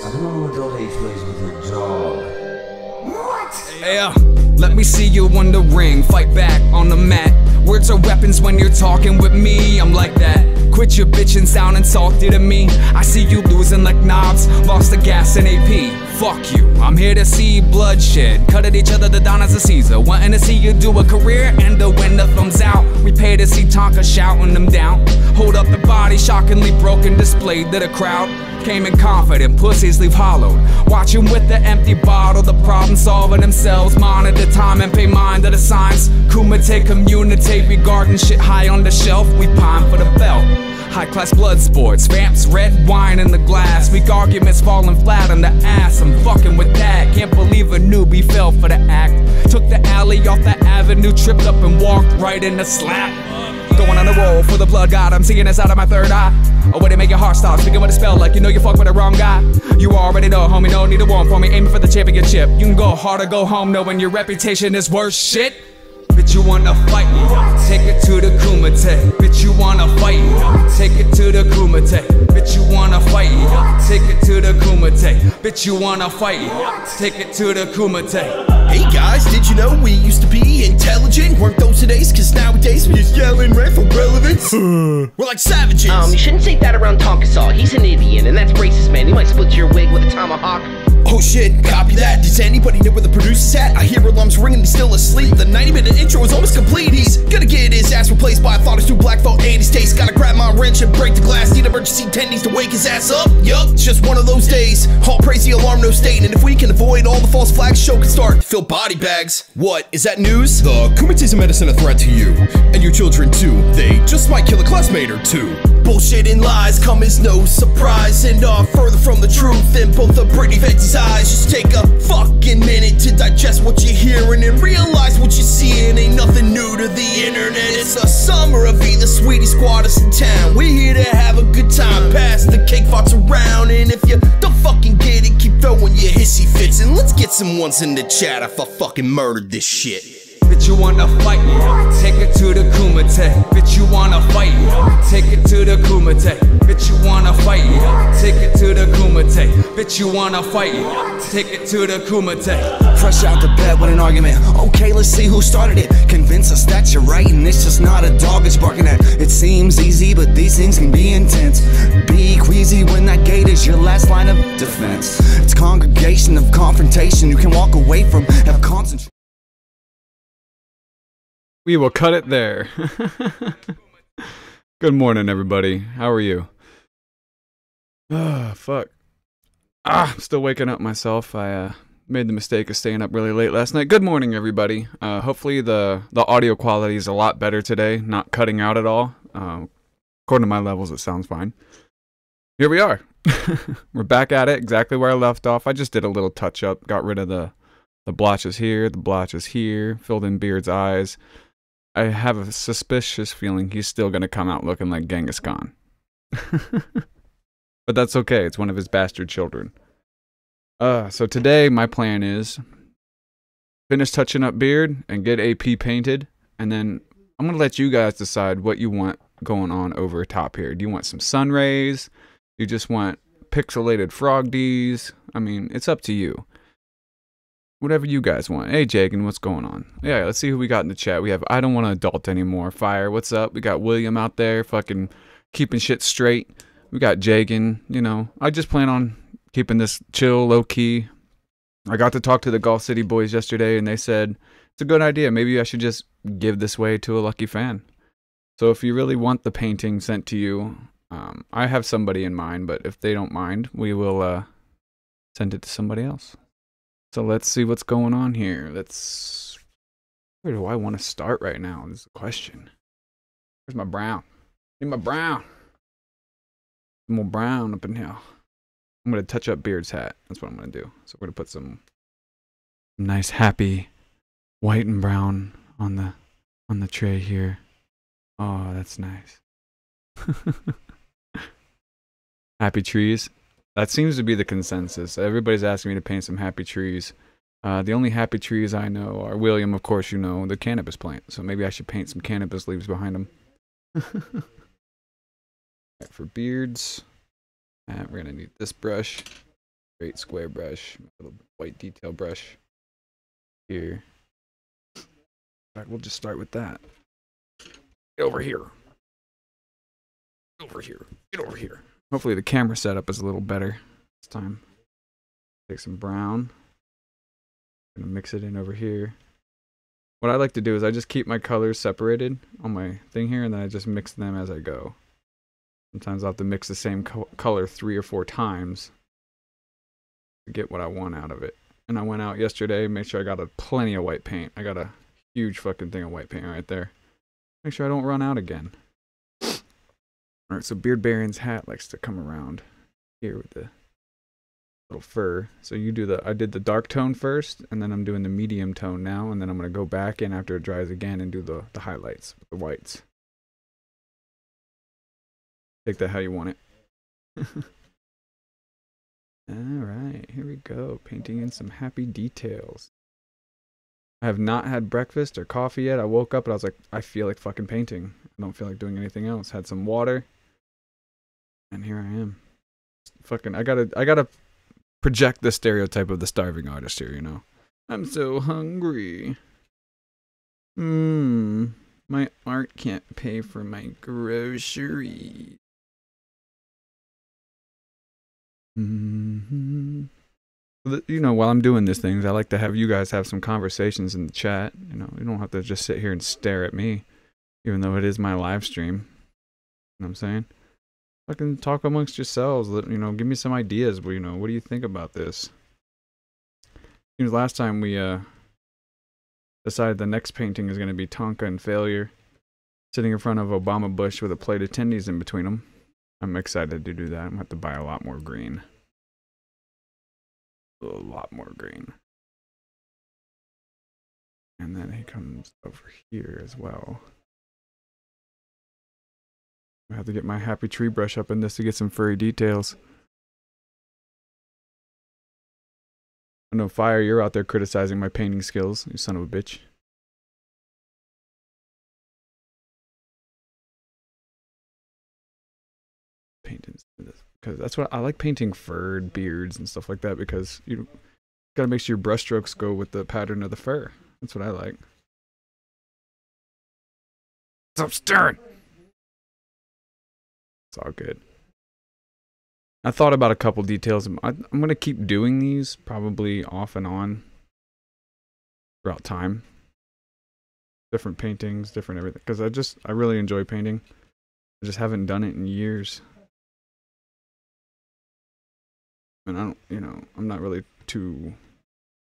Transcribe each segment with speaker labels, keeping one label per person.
Speaker 1: I don't know adult age plays with a dog. What?
Speaker 2: Yeah, let me see you in the ring, fight back on the mat. Words are weapons when you're talking with me, I'm like that. Quit your bitchin' sounding salty to me. I see you losing like knobs, lost the gas in AP. Fuck you, I'm here to see bloodshed. Cut at each other, the Don as a Caesar. Wanting to see you do a career and to win the thumbs out. We pay to see Tonka shouting them down. Hold up the body, shockingly broken, displayed to the crowd. Came in confident, pussies leave hollowed. Watching with the empty bottle, the problem solving themselves. Monitor time and pay mind to the signs. Kumite, communicate regarding shit high on the shelf. We pine for the belt. High class blood sports, vamps, red wine in the glass. Weak arguments falling flat on the ass. I'm fucking with that. Can't believe a newbie fell for the act. Took the alley off the avenue, tripped up and walked right in the slap. Going on a roll for the blood god, I'm seeing this out of my third eye. A way to make your heart stop, speaking with a spell like you know you fuck with the wrong guy. You already know, homie, no need to warm for me, aiming for the championship. You can go hard or go home knowing your reputation is worth shit. Bitch, you wanna fight? Take it to the Kumite. Bitch, you wanna fight? Take it to the Kumite. Bitch, you wanna fight? Take it to the Kumite. Bitch, you wanna fight? Take it to the Kumite.
Speaker 3: Hey guys, did you know we used to be intelligent? Weren't those today's? Cause nowadays we just yelling right for relevance. We're like savages.
Speaker 4: You shouldn't say that around Tonkasaw. He's an Indian, and that's racist, man. He might split your wig with a tomahawk.
Speaker 3: Oh shit, copy that. Does anybody know where the producer's at? I hear alarms ringing, he's still asleep. The 90-minute intro is almost complete. He's gonna get his ass replaced by a thought or two black phone and his taste. Gotta grab my wrench and break the glass. Need emergency 10 needs to wake his ass up. Yup, it's just one of those days. All praise the alarm, no stain. And if we can avoid all the false flags, show can start. Fill body bags. What, is that news? The Kumite's a medicine a threat to you. And your children too. They just might kill a classmate or two. Bullshit and lies come as no surprise. And further from the truth in both the pretty fancy's eyes. Just take a fucking minute to digest what you're hearing and realize what you're seeing ain't nothing new to the internet. It's the summer of the sweetie squatters in town. We're here to have a good time. Pass the cake farts around. And if you don't fucking get it, keep throwing your hissy fits. And let's get some ones in the chat if I fucking murdered this shit.
Speaker 2: Bitch, you wanna fight? Take it to the Kumite. Bitch, you wanna fight? Take it to the Kumite. Bitch, you wanna fight? Take it to the Kumite. Bitch, you wanna fight? Take it to the Kumite.
Speaker 5: Fresh out the bed with an argument. Okay, let's see who started it. Convince us that you're right and it's just not a dog it's barking at. It seems easy, but these things can be intense. Be queasy when that gate is your last line of defense. It's congregation of confrontation you can walk away from. Have concentration.
Speaker 6: We will cut it there. Good morning, everybody. How are you? Ah, fuck. I'm still waking up myself. I made the mistake of staying up really late last night. Good morning, everybody. Hopefully the audio quality is a lot better today, not cutting out at all. According to my levels, it sounds fine. Here we are. We're back at it, exactly where I left off. I just did a little touch-up, got rid of the blotches here, the blotches here, filled in Beard's eyes. I have a suspicious feeling he's still going to come out looking like Genghis Khan. But that's okay. It's one of his bastard children. So today my plan is finish touching up Beard and get AP painted. And then I'm going to let you guys decide what you want going on over top here. Do you want some sun rays? Do you just want pixelated frog Ds? I mean, it's up to you. Whatever you guys want. Hey, Jagan, what's going on? Yeah, let's see who we got in the chat. We have I Don't Want to Adult Anymore. Fire, what's up? We got William out there fucking keeping shit straight. We got Jagan, you know. I just plan on keeping this chill, low-key. I got to talk to the Golf City boys yesterday, and they said, it's a good idea. Maybe I should just give this way to a lucky fan. So if you really want the painting sent to you, I have somebody in mind, but if they don't mind, we will send it to somebody else. So let's see what's going on here. Where do I want to start right now? This is the question. Where's my brown? Need my brown. More brown up in here. I'm going to touch up Beard's hat. That's what I'm going to do. So we're going to put some nice happy white and brown on the tray here. Oh, that's nice. Happy trees. That seems to be the consensus. Everybody's asking me to paint some happy trees. The only happy trees I know are William, of course, you know, the cannabis plant. So maybe I should paint some cannabis leaves behind him. For Beards, we're going to need this brush. straight square brush, little white detail brush here. In fact, we'll just start with that. Get over here. Get over here. Get over here. Hopefully the camera setup is a little better this time. Take some brown. Gonna mix it in over here. What I like to do is I just keep my colors separated on my thing here, and then I just mix them as I go. Sometimes I'll have to mix the same color 3 or 4 times to get what I want out of it. And I went out yesterday, made sure I got plenty of white paint. I got a huge fucking thing of white paint right there. Make sure I don't run out again. Alright, so Beardbarian's hat likes to come around here with the little fur. So you do I did the dark tone first, and then I'm doing the medium tone now, and then I'm going to go back in after it dries again and do the highlights with the whites. Take that how you want it. Alright, here we go. Painting in some happy details. I have not had breakfast or coffee yet. I woke up and I was like, I feel like fucking painting. I don't feel like doing anything else. Had some water. And here I am. Fucking, I gotta project the stereotype of the starving artist here, you know. I'm so hungry. My art can't pay for my groceries. You know, while I'm doing these things, I like to have you guys have some conversations in the chat. You know, you don't have to just sit here and stare at me, even though it is my live stream. You know what I'm saying? Fucking talk amongst yourselves. You know, give me some ideas. You know, what do you think about this? You know, last time we decided the next painting is going to be Tonka and Failure, sitting in front of Obama Bush with a plate of tendies in between them. I'm excited to do that. I'm going to have to buy a lot more green. A lot more green. And then he comes over here as well. I have to get my happy tree brush up in this to get some furry details. I know, Fire, you're out there criticizing my painting skills, you son of a bitch. Painting this, because that's what I like, painting furred beards and stuff like that, because you gotta make sure your brush strokes go with the pattern of the fur. That's what I like. Stop staring! It's all good. I thought about a couple details. I'm gonna keep doing these probably off and on throughout time. Different paintings, different everything. Because I really enjoy painting. I just haven't done it in years. And I don't, you know, I'm not really too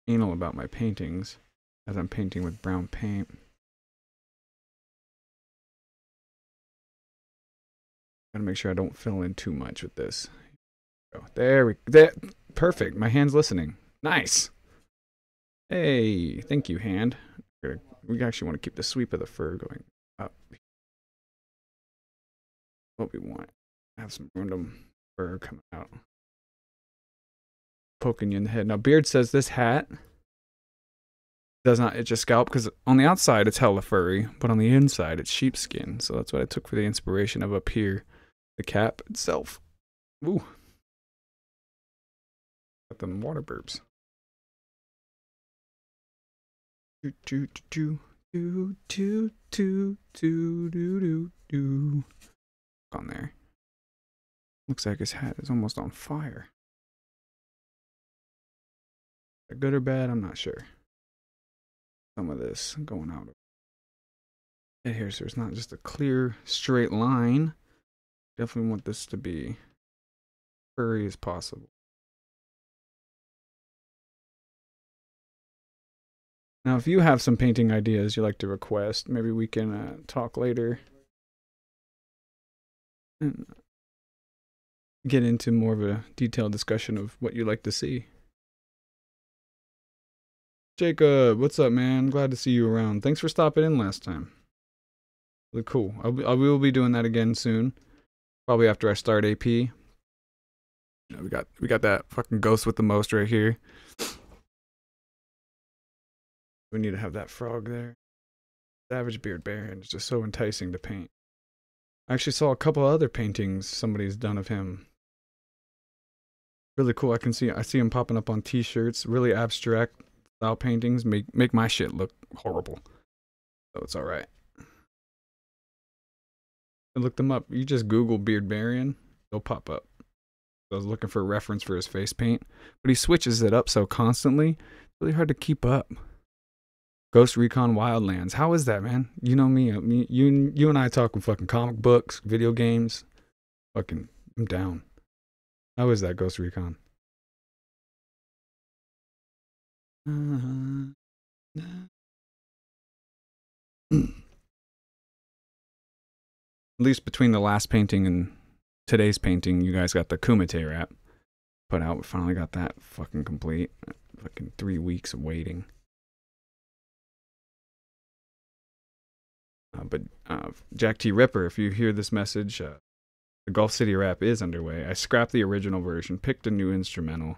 Speaker 6: anal about my paintings as I'm painting with brown paint. Gotta make sure I don't fill in too much with this. There, perfect. My hand's listening. Nice. Hey, thank you, hand. We actually want to keep the sweep of the fur going up. What we want. Have some random fur coming out. Poking you in the head. Now, Beard says this hat does not itch a scalp because on the outside it's hella furry, but on the inside it's sheepskin. So that's what I took for the inspiration of up here. The cap itself. Ooh. Got them water burps. On there. Looks like his hat is almost on fire. Good or bad, I'm not sure. Some of this going out of here, so it's not just a clear, straight line. Definitely want this to be furry as possible. Now, if you have some painting ideas you'd like to request, maybe we can talk later and get into more of a detailed discussion of what you'd like to see. Jacob, what's up, man? Glad to see you around. Thanks for stopping in last time. Really cool. I will be doing that again soon. Probably after I start AP. You know, we got that fucking ghost with the most right here. We need to have that frog there. Savage Beardbarian is just so enticing to paint. I actually saw a couple other paintings somebody's done of him. Really cool. I see them popping up on t-shirts. Really abstract style paintings make my shit look horrible. So it's all right. I looked them up. You just Google Beardbarian, they'll pop up. I was looking for a reference for his face paint, but he switches it up so constantly, really hard to keep up. Ghost Recon Wildlands. How is that, man? You know me. You and I talking fucking comic books, video games. Fucking, I'm down. How is that, Ghost Recon? At least between the last painting and today's painting, you guys got the Kumite wrap put out. We finally got that fucking complete. Fucking 3 weeks of waiting. But Jack T. Ripper, if you hear this message, the Gulf City rap is underway. I scrapped the original version, picked a new instrumental,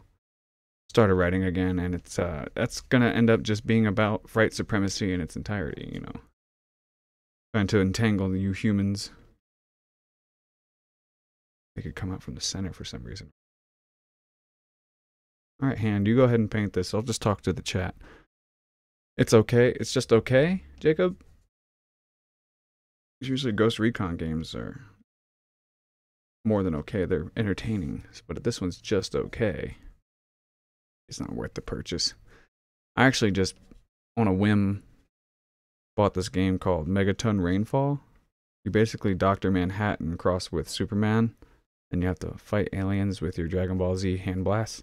Speaker 6: started writing again, and it's that's gonna end up just being about white supremacy in its entirety, you know. Trying to entangle you humans. They could come out from the center for some reason. Alright, Hand, you go ahead and paint this. I'll just talk to the chat. It's okay. It's just okay, Jacob? Usually Ghost Recon games are more than okay. They're entertaining. But this one's just okay. It's not worth the purchase. I actually just, on a whim, bought this game called Megaton Rainfall. You basically Dr. Manhattan crossed with Superman, and you have to fight aliens with your Dragon Ball Z hand blasts.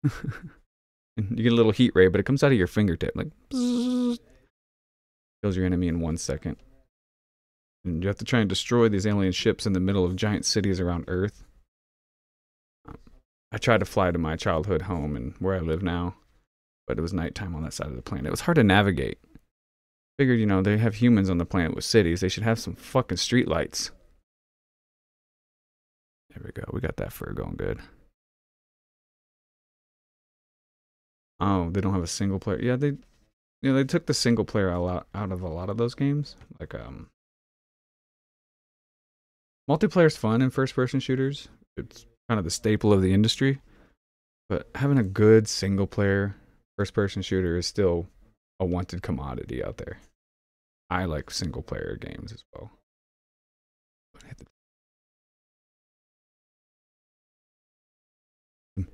Speaker 6: And you get a little heat ray, but it comes out of your fingertip, like bzzz, kills your enemy in 1 second. And you have to try and destroy these alien ships in the middle of giant cities around Earth. I tried to fly to my childhood home and where I live now, but it was nighttime on that side of the planet. It was hard to navigate. Figured, you know, they have humans on the planet with cities. They should have some fucking street lights. There we go. We got that fur going good. Oh, they don't have a single player. Yeah, they took the single player out of a lot of those games. Like multiplayer's fun in first-person shooters. It's kind of the staple of the industry. But having a good single-player first-person shooter is still a wanted commodity out there. I like single-player games as well.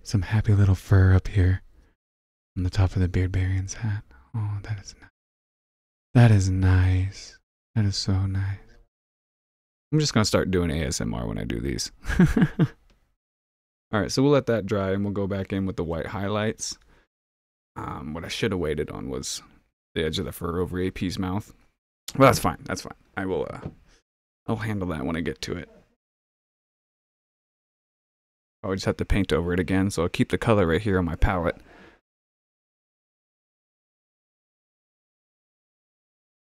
Speaker 6: Some happy little fur up here on the top of the Beardbarian's hat. Oh, that is nice. That is nice. That is so nice. I'm just going to start doing ASMR when I do these. Alright, so we'll let that dry and we'll go back in with the white highlights. What I should have waited on was the edge of the fur over AP's mouth. Well, that's fine. That's fine. I'll handle that when I get to it. I just have to paint over it again, so I'll keep the color right here on my palette.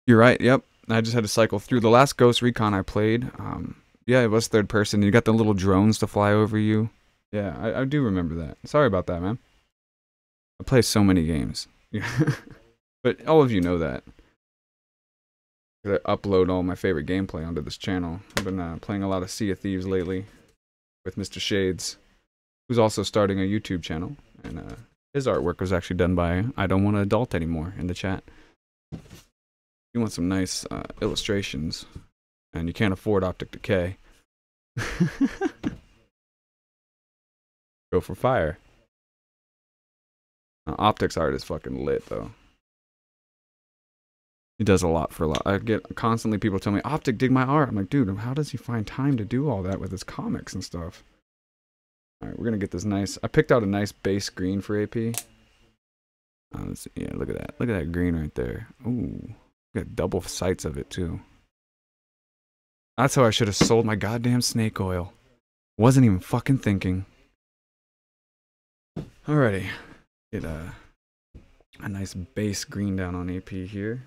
Speaker 6: You're right, yep. I just had to cycle through. The last Ghost Recon I played, yeah, it was third person. You got the little drones to fly over you. Yeah, I do remember that. Sorry about that, man. I play so many games. But all of you know that. I upload all my favorite gameplay onto this channel. I've been playing a lot of Sea of Thieves lately with Mr. Shades, who's also starting a YouTube channel. And his artwork was actually done by I Don't Want to Adult Anymore in the chat. You want some nice illustrations, and you can't afford optic decay. Go for fire. Optics art is fucking lit, though. He does a lot for a lot. I get constantly people tell me, Optic, dig my art. I'm like, dude, how does he find time to do all that with his comics and stuff? Alright, we're gonna get this nice. I picked out a nice base green for AP. Yeah, look at that. Look at that green right there. Ooh. Got double sights of it, too. That's how I should have sold my goddamn snake oil. Wasn't even fucking thinking. Alrighty. Get a nice base green down on AP here.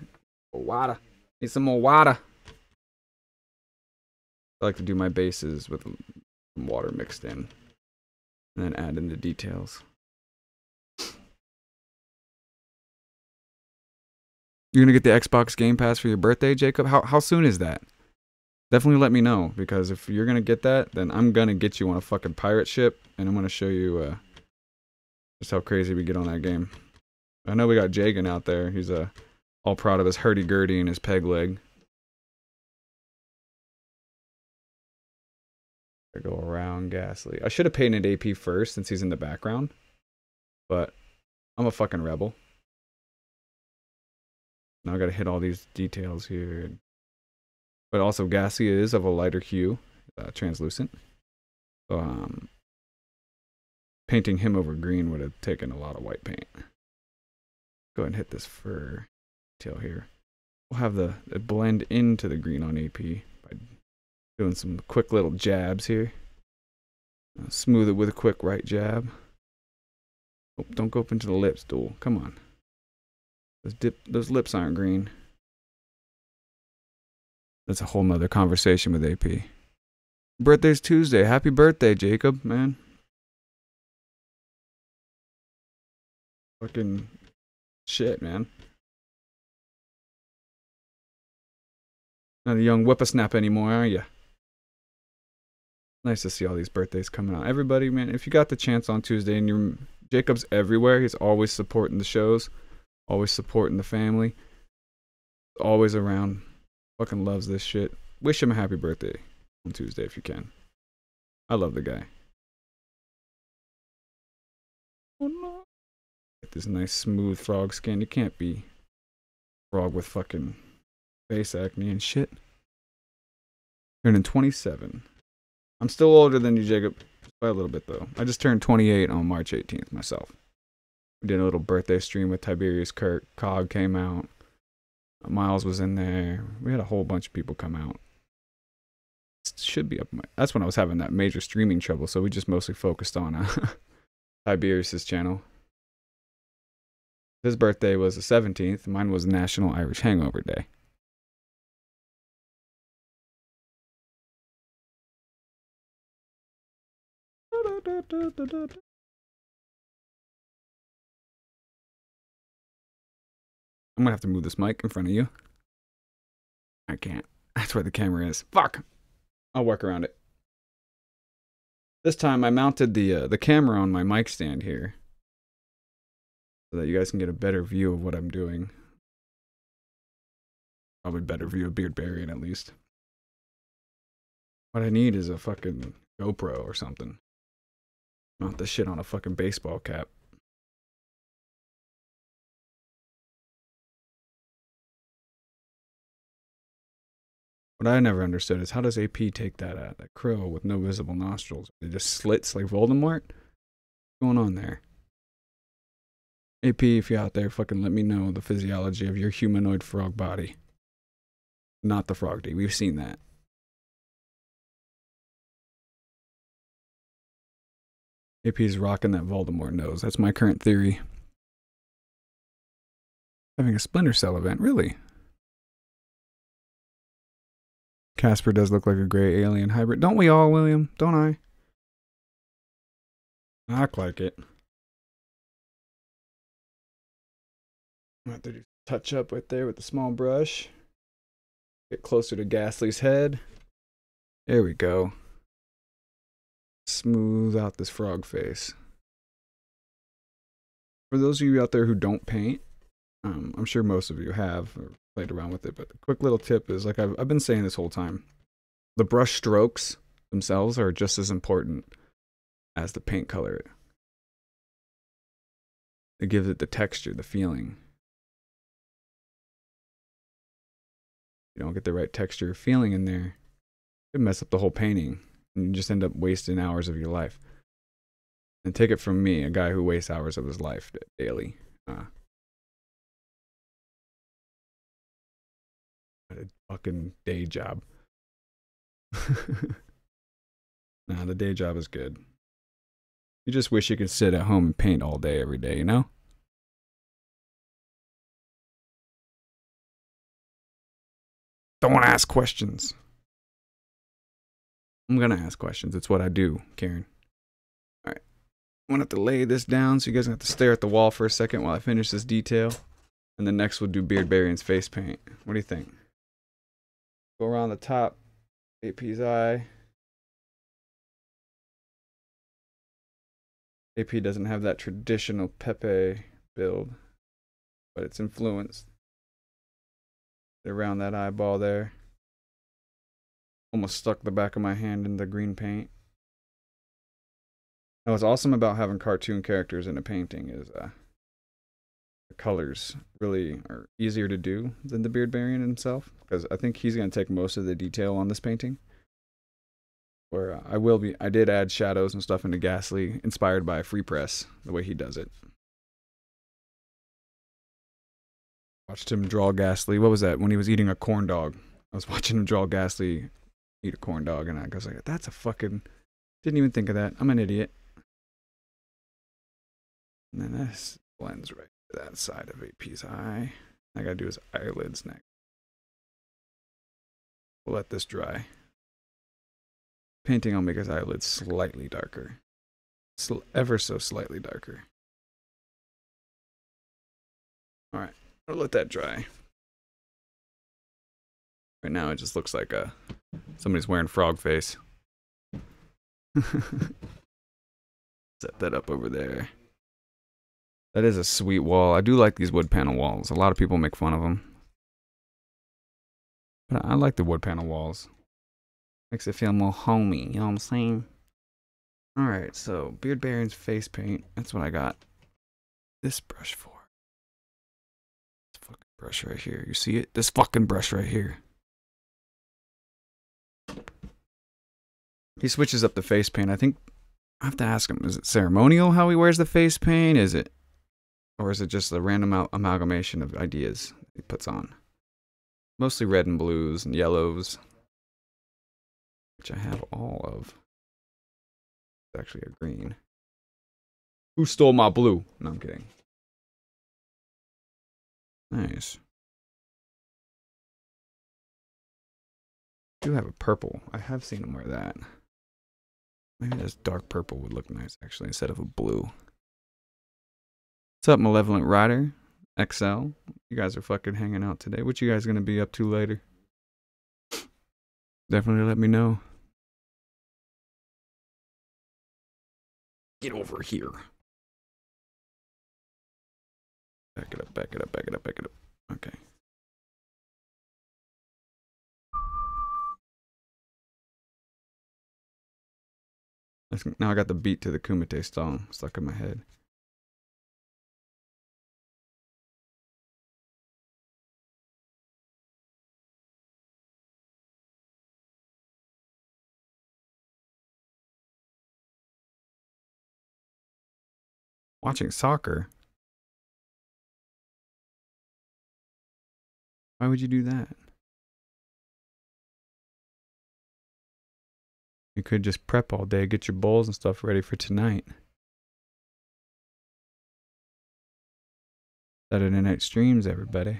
Speaker 6: Water. Need some more water. I like to do my bases with some water mixed in. And then add in the details. You're gonna get the Xbox Game Pass for your birthday, Jacob? How soon is that? Definitely let me know, because if you're gonna get that, then I'm gonna get you on a fucking pirate ship, and I'm gonna show you Just how crazy we get on that game. I know we got Jagan out there. He's all proud of his hurdy-gurdy and his peg leg. I go around Ghastly. I should have painted AP first since he's in the background. But I'm a fucking rebel. Now I gotta hit all these details here. But also Ghastly is of a lighter hue, translucent. So painting him over green would have taken a lot of white paint. Go ahead and hit this fur detail here. We'll have it blend into the green on AP by doing some quick little jabs here. Smooth it with a quick right jab. Oh, don't go up into the lips, Duel. Come on. Those lips aren't green. That's a whole nother conversation with AP. Birthday's Tuesday. Happy birthday, Jacob, man. Fucking shit, man. Not a young whippersnapper anymore, are you? Nice to see all these birthdays coming out. Everybody, man, if you got the chance on Tuesday and Jacob's everywhere, he's always supporting the shows, always supporting the family, always around. Fucking loves this shit. Wish him a happy birthday on Tuesday if you can. I love the guy. Oh no. Get this nice smooth frog skin. You can't be frog with fucking face acne and shit. Turning 27. I'm still older than you, Jacob. By a little bit though. I just turned 28 on March 18th myself. We did a little birthday stream with Tiberius Kirk. Cog came out. Miles was in there. We had a whole bunch of people come out. It should be up. That's when I was having that major streaming trouble, so we just mostly focused on Tiberius's channel. His birthday was the 17th. Mine was National Irish Hangover Day. I'm gonna have to move this mic in front of you. I can't. That's where the camera is. Fuck! I'll work around it. This time I mounted the camera on my mic stand here, so that you guys can get a better view of what I'm doing. Probably better view of Beardbarian at least. What I need is a fucking GoPro or something. Mount this shit on a fucking baseball cap. What I never understood is how does AP take that krill with no visible nostrils? It just slits like Voldemort? What's going on there? AP, if you're out there, fucking let me know the physiology of your humanoid frog body. Not the frog D. We've seen that. AP's rocking that Voldemort nose. That's my current theory. Having a Splinter Cell event, really? Casper does look like a gray alien hybrid. Don't we all, William? Don't I? Act like it. I'm going to do touch up right there with the small brush. Get closer to Ghastly's head. There we go. Smooth out this frog face. For those of you out there who don't paint, I'm sure most of you have or played around with it, but a quick little tip is, like I've been saying this whole time, the brush strokes themselves are just as important as the paint color. It gives it the texture, the feeling. You don't get the right texture or feeling in there, it mess up the whole painting, and you just end up wasting hours of your life. And take it from me, a guy who wastes hours of his life daily. A fucking day job. Nah, the day job is good. You just wish you could sit at home and paint all day, every day, you know? Don't ask questions. I'm gonna ask questions. It's what I do, Karen. Alright. I'm gonna have to lay this down so you guys have to stare at the wall for a second while I finish this detail. And then next we'll do Beardbarian's face paint. What do you think? Go around the top, AP's eye. AP doesn't have that traditional Pepe build, but it's influenced. Around that eyeball there. Almost stuck the back of my hand in the green paint. Now, what's awesome about having cartoon characters in a painting is the colors really are easier to do than the Beardbarian himself, because I think he's going to take most of the detail on this painting. Where I did add shadows and stuff into Ghastly, inspired by Free Press, the way he does it. Watched him draw Ghastly. What was that? When he was eating a corn dog. I was watching him draw Ghastly eat a corn dog, and I was like, that's a fucking... Didn't even think of that. I'm an idiot. And then this blends right to that side of AP's eye. I gotta do his eyelids next. We'll let this dry. Painting, I'll make his eyelids slightly darker. Ever so slightly darker. Alright, I'll let that dry. Right now it just looks like somebody's wearing frog face. Set that up over there. That is a sweet wall. I do like these wood panel walls. A lot of people make fun of them. But I like the wood panel walls. Makes it feel more homey, you know what I'm saying? Alright, so Beardbarian's face paint. That's what I got this brush for. This fucking brush right here. You see it? This fucking brush right here. He switches up the face paint. I think I have to ask him, is it ceremonial how he wears the face paint? Or is it just a random amalgamation of ideas he puts on? Mostly red and blues and yellows, which I have all of. It's actually a green. Who stole my blue? No, I'm kidding. Nice. I do have a purple. I have seen him wear that. Maybe this dark purple would look nice, actually, instead of a blue. What's up, Malevolent Rider? XL? You guys are fucking hanging out today. What you guys gonna be up to later? Definitely let me know. Get over here. Back it up, back it up, back it up, back it up. Okay. Now I got the beat to the Kumite song stuck in my head. Watching soccer? Why would you do that? You could just prep all day, get your bowls and stuff ready for tonight. Saturday night streams, everybody.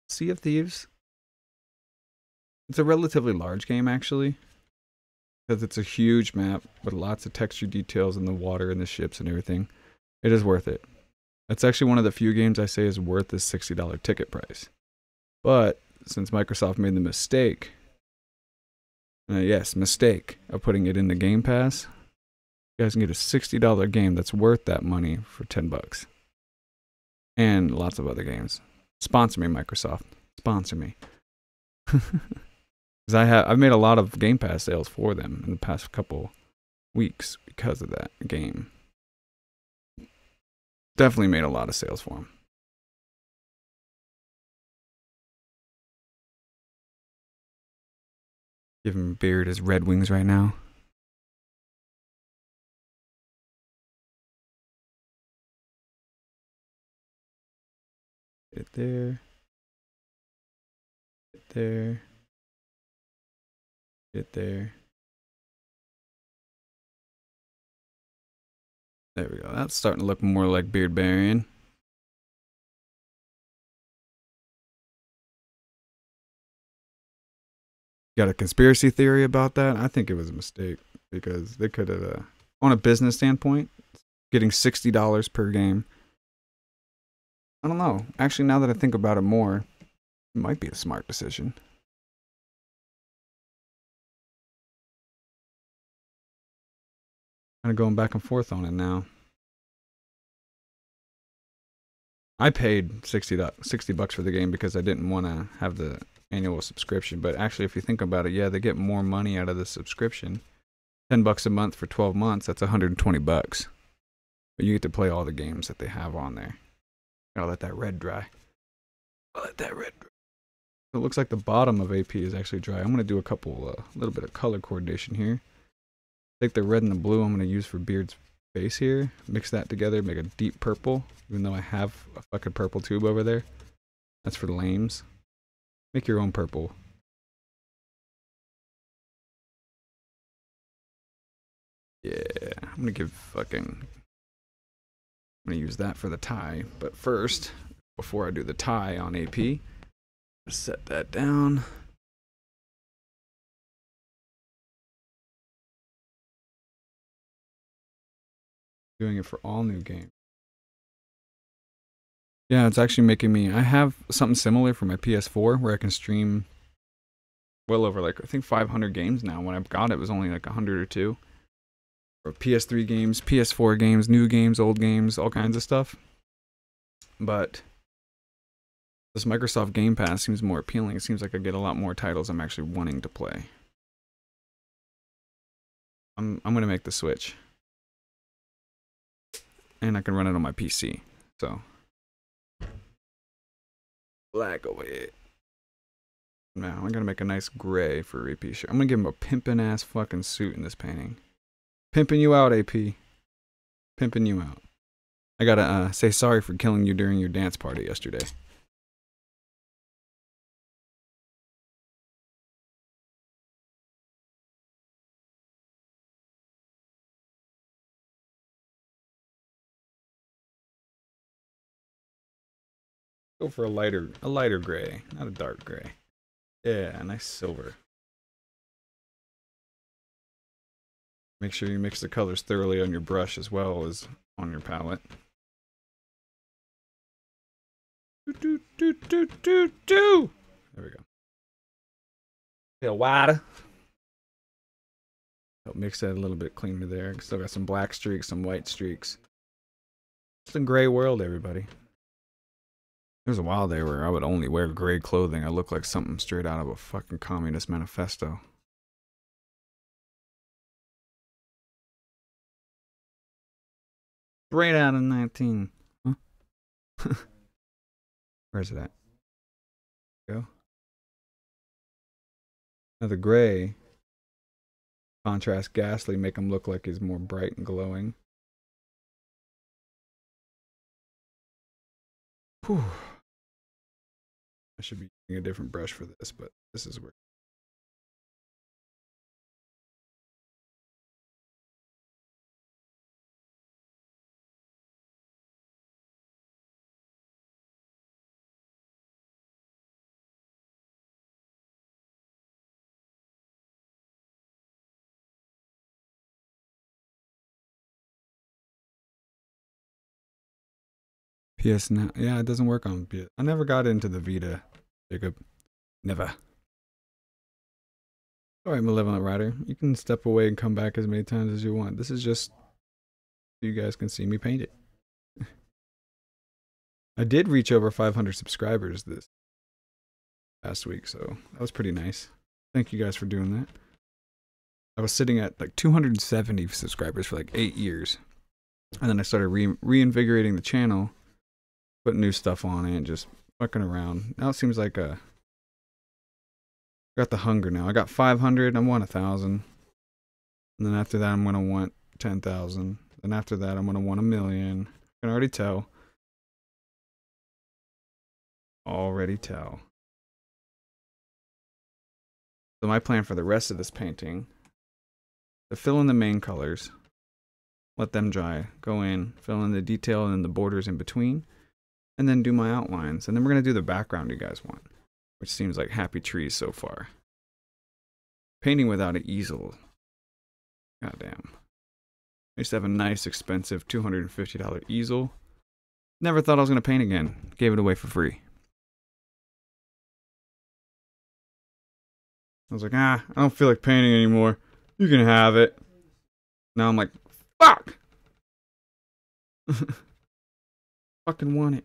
Speaker 6: Sea of Thieves. It's a relatively large game, actually, because it's a huge map with lots of texture details in the water and the ships and everything. It is worth it. That's actually one of the few games I say is worth the $60 ticket price. But since Microsoft made the mistake, mistake of putting it in the Game Pass, you guys can get a $60 game that's worth that money for $10. And lots of other games. Sponsor me, Microsoft. Sponsor me. Because I've made a lot of Game Pass sales for them in the past couple weeks because of that game. Definitely made a lot of sales for them. Giving Beard his Red Wings right now. Get it there. Get it there. Get there. There we go. That's starting to look more like Beardbarian. Got a conspiracy theory about that? I think it was a mistake because they could have, on a business standpoint, getting $60 per game. I don't know. Actually, now that I think about it more, Might be a smart decision. Kind of going back and forth on it now. I paid $60 for the game because I didn't want to have the annual subscription. But actually, if you think about it, yeah, they get more money out of the subscription. $10 a month for 12 months, that's $120. But you get to play all the games that they have on there. Gotta let that red dry. Gotta let that red dry. It looks like the bottom of AP is actually dry. I'm gonna do a little bit of color coordination here. Take the red and the blue I'm gonna use for Beard's face here. Mix that together, make a deep purple. Even though I have a fucking purple tube over there. That's for the lames. Make your own purple. Yeah, I'm gonna use that for the tie. But first, before I do the tie on AP, set that down. Doing it for all new games. Yeah, it's actually making me... I have something similar for my PS4 where I can stream well over, like, I think 500 games now. When I got it, it was only like 100 or 2. Or PS3 games, PS4 games, new games, old games, all kinds of stuff. But this Microsoft Game Pass seems more appealing. It seems like I get a lot more titles I'm actually wanting to play. I'm going to make the switch. And I can run it on my PC. So... black away. Now I'm gonna make a nice gray for AP shirt. I'm gonna give him a pimpin' ass fucking suit in this painting. Pimping you out, AP. Pimping you out. I gotta say sorry for killing you during your dance party yesterday. Go for a lighter gray, not a dark gray. Yeah, a nice silver. Make sure you mix the colors thoroughly on your brush as well as on your palette. There we go. Feel wider. Help mix that a little bit cleaner there. Still got some black streaks, some white streaks. It's a gray world, everybody. There was a while there where I would only wear gray clothing. I look like something straight out of a fucking communist manifesto. Straight out of 19. Huh? Where's it at? Go. Now the gray contrast ghastly, make him look like he's more bright and glowing. Whew. I should be using a different brush for this, but this is where. PS now, yeah, it doesn't work on PS. I never got into the Vita, Jacob. Never. Alright, Malevolent Rider. You can step away and come back as many times as you want. This is just so you guys can see me paint it. I did reach over 500 subscribers this past week, so that was pretty nice. Thank you guys for doing that. I was sitting at like 270 subscribers for like 8 years. And then I started reinvigorating the channel. Put new stuff on it and just fucking around. Now it seems like I got the hunger now. I got 500, I want 1,000. And then after that I'm gonna want 10,000. Then after that I'm gonna want 1,000,000. I can already tell. Already tell. So my plan for the rest of this painting, to fill in the main colors, let them dry, go in, fill in the detail and the borders in between, and then do my outlines. And then we're going to do the background you guys want, which seems like happy trees so far. Painting without an easel. Goddamn. I used to have a nice, expensive $250 easel. Never thought I was going to paint again. Gave it away for free. I was like, I don't feel like painting anymore. You can have it. Now I'm like, fuck! Fucking want it.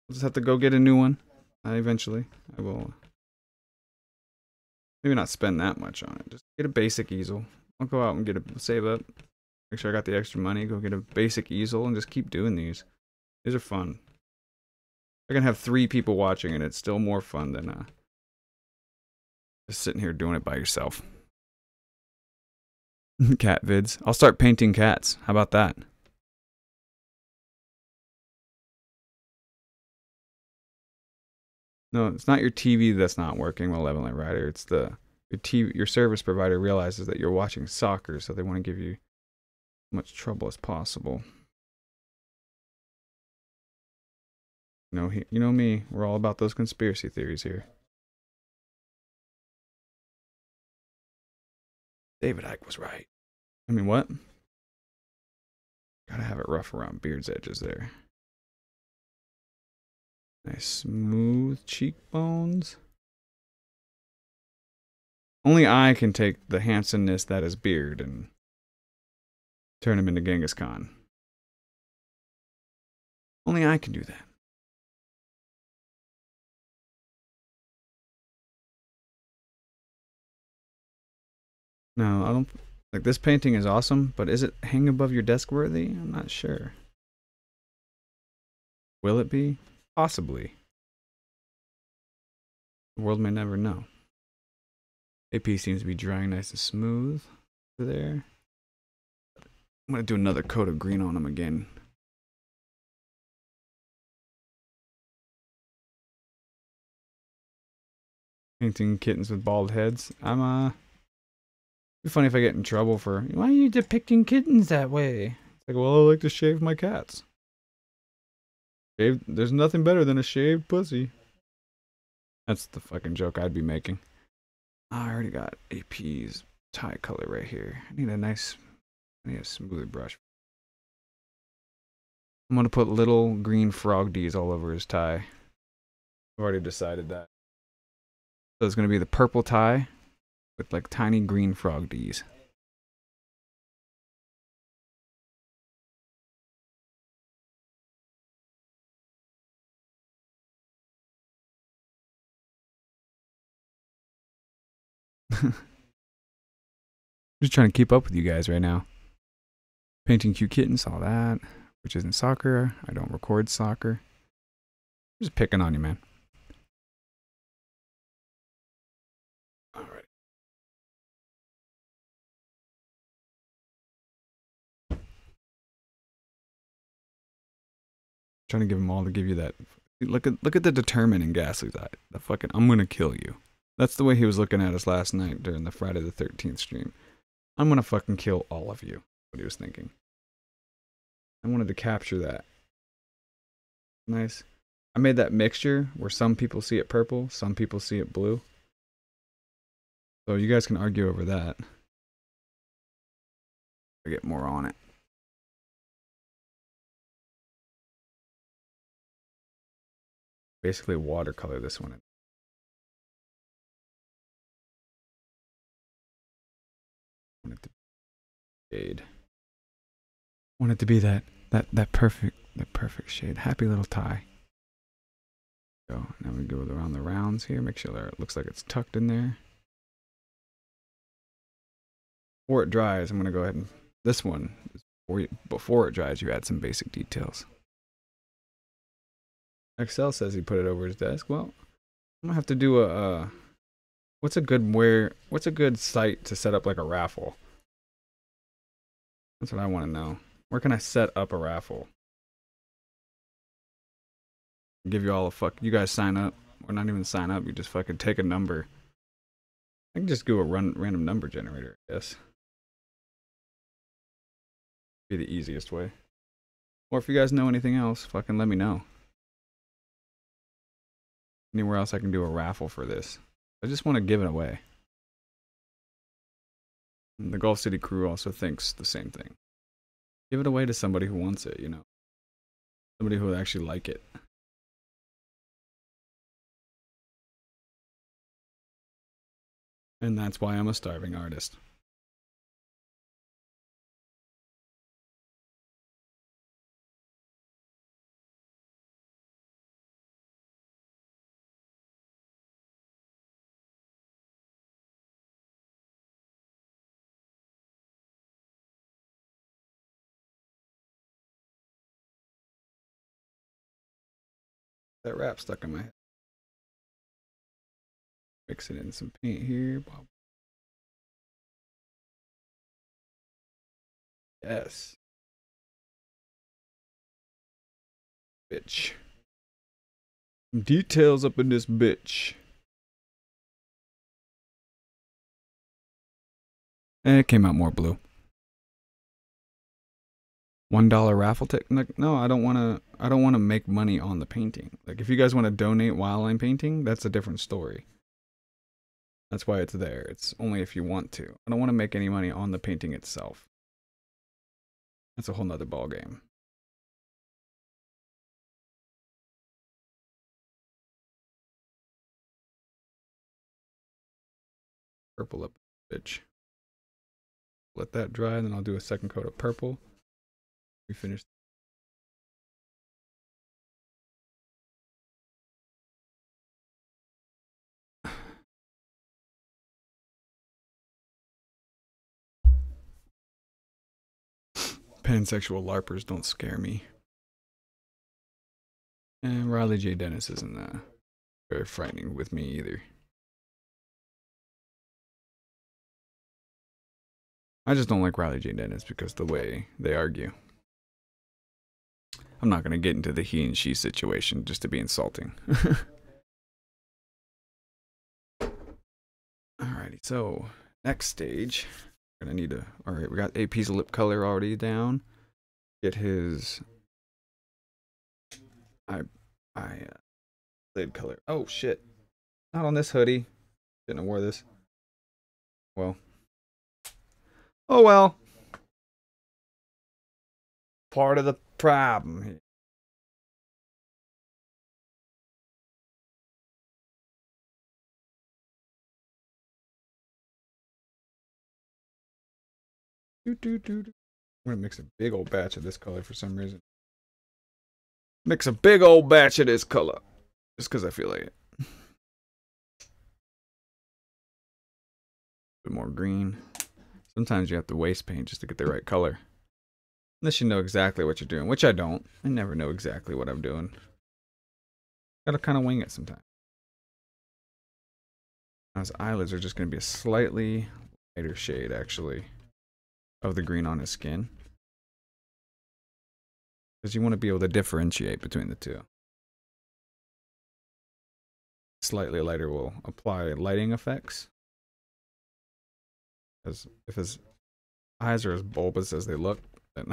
Speaker 6: I'll just have to go get a new one. Eventually. I will. Maybe not spend that much on it. Just get a basic easel. I'll go out and save up. Make sure I got the extra money. Go get a basic easel and just keep doing these. These are fun. I can have 3 people watching and it's still more fun than just sitting here doing it by yourself. Cat vids. I'll start painting cats. How about that? No, it's not your TV that's not working, Malevolent Rider. It's your service provider realizes that you're watching soccer, so they want to give you as much trouble as possible. You know me. We're all about those conspiracy theories here. David Icke was right. I mean, what? Gotta have it rough around Beard's edges there. Nice smooth cheekbones. Only I can take the handsomeness that is Beard and turn him into Genghis Khan. Only I can do that. No, I don't. Like, this painting is awesome, but is it hang above your desk worthy? I'm not sure. Will it be? Possibly. The world may never know. AP seems to be drying nice and smooth over there. I'm going to do another coat of green on him again. Painting kittens with bald heads. It'd be funny if I get in trouble for, why are you depicting kittens that way? It's like, well, I like to shave my cats. There's nothing better than a shaved pussy. That's the fucking joke I'd be making. I already got AP's tie color right here. I need a smoother brush. I'm gonna put little green frog D's all over his tie. I've already decided that. So it's gonna be the purple tie with like tiny green frog D's. Just trying to keep up with you guys right now. Painting cute kittens, all that. Which isn't soccer. I don't record soccer. Just picking on you, man. Alright. Trying to give them all to give you that. Look at the determined in Ghastly's eye. The fucking I'm gonna kill you. That's the way he was looking at us last night during the Friday the 13th stream. I'm gonna fucking kill all of you. What he was thinking. I wanted to capture that. Nice. I made that mixture where some people see it purple, some people see it blue. So you guys can argue over that. I get more on it. Basically watercolor this one in. I want it to be shade. I want it to be that perfect shade. Happy little tie. So now we go around the rounds here. Make sure that it looks like it's tucked in there. Before it dries, I'm gonna go ahead and this one before it dries, you add some basic details. Excel says he put it over his desk. Well, I'm gonna have to do a what's a good site to set up like a raffle? That's what I want to know. Where can I set up a raffle? Give you all a fuck. You guys sign up, or not even sign up. You just fucking take a number. I can just do a random number generator, I guess. Be the easiest way. Or if you guys know anything else, fucking let me know. Anywhere else I can do a raffle for this. I just want to give it away. And the Gulf City crew also thinks the same thing. Give it away to somebody who wants it, you know. Somebody who would actually like it. And that's why I'm a starving artist. That wrap stuck in my head. Mix it in some paint here. Yes. Bitch. Details up in this bitch. And it came out more blue. $1 raffle ticket? Like, no, I don't want to make money on the painting. Like, if you guys want to donate while I'm painting, that's a different story. That's why it's there. It's only if you want to. I don't want to make any money on the painting itself. That's a whole nother ball game. Purple up, bitch. Let that dry, and then I'll do a second coat of purple. We finished. Pansexual LARPers don't scare me. And Riley J. Dennis isn't very frightening with me either. I just don't like Riley J. Dennis because the way they argue. I'm not going to get into the he and she situation just to be insulting. Alrighty, so next stage. We're going to need to... Alright, we got AP's lip color already down. Get his... lid color. Oh, shit. Not on this hoodie. Shouldn't have wore this. Well. Oh, well. Part of the problem here. I'm gonna mix a big old batch of this color for some reason. Mix a big old batch of this color. Just because I feel like it. A bit more green. Sometimes you have to waste paint just to get the right color. Unless you know exactly what you're doing, which I don't. I never know exactly what I'm doing. Gotta kind of wing it sometimes. His eyelids are just going to be a slightly lighter shade, actually, of the green on his skin. Because you want to be able to differentiate between the two. Slightly lighter will apply lighting effects. As if his eyes are as bulbous as they look, then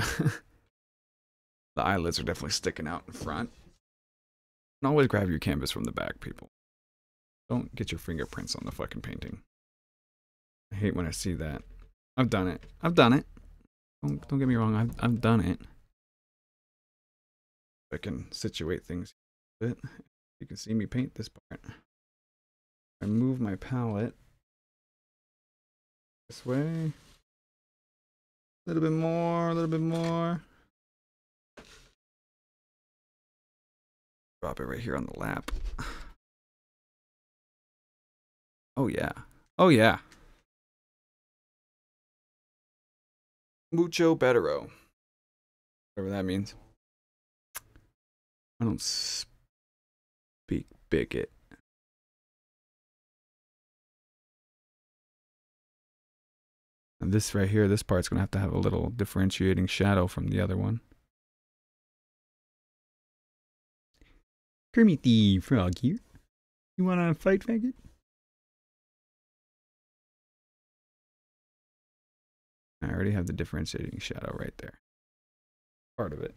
Speaker 6: the eyelids are definitely sticking out in front. And always grab your canvas from the back, people. Don't get your fingerprints on the fucking painting. I hate when I see that. I've done it. I've done it. Don't get me wrong. I've done it. I can situate things a bit. You can see me paint this part. I move my palette this way. A little bit more, a little bit more. Drop it right here on the lap. Oh yeah. Oh yeah. Mucho bettero. Whatever that means. I don't speak bigot. And this right here, this part's gonna have to have a little differentiating shadow from the other one. Kermit the Frog here. You wanna fight, faggot? I already have the differentiating shadow right there. Part of it.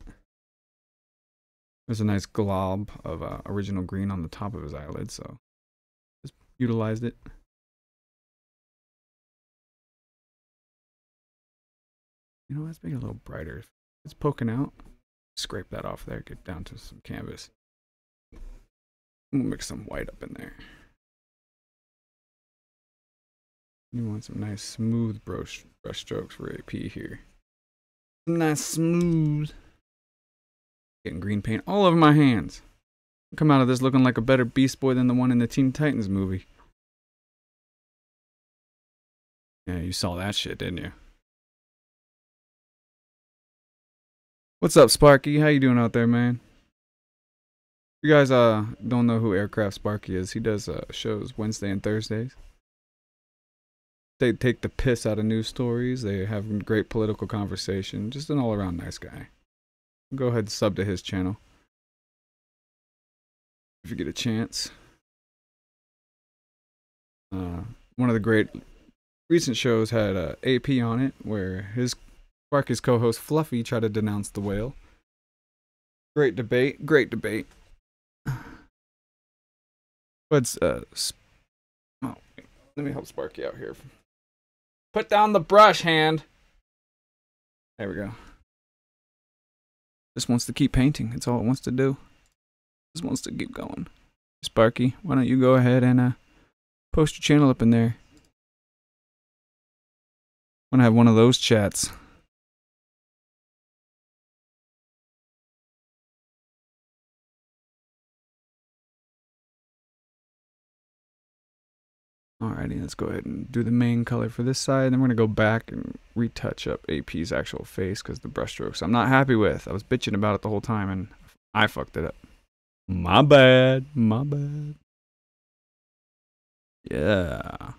Speaker 6: There's a nice glob of original green on the top of his eyelid, so just utilized it. You know, let's make it a little brighter. If it's poking out, scrape that off there, get down to some canvas. We'll mix some white up in there. You want some nice smooth brush strokes for AP here. Some nice smooth. Getting green paint all over my hands. Come out of this looking like a better Beast Boy than the one in the Teen Titans movie. Yeah, you saw that shit, didn't you? What's up, Sparky? How you doing out there, man? You guys don't know who Aircraft Sparky is. He does shows Wednesday and Thursdays. They take the piss out of news stories. They have great political conversation. Just an all-around nice guy. Go ahead and sub to his channel if you get a chance. One of the great recent shows had AP on it, where Sparky's co-host Fluffy tried to denounce the whale. Great debate. Great debate. But oh, let me help Sparky out here. Put down the brush, hand. There we go. Just wants to keep painting. That's all it wants to do. Just wants to keep going. Sparky, why don't you go ahead and post your channel up in there? I want to have one of those chats. Alrighty, let's go ahead and do the main color for this side. Then we're going to go back and retouch up AP's actual face because the brushstrokes I'm not happy with. I was bitching about it the whole time and I fucked it up. My bad. My bad. Yeah.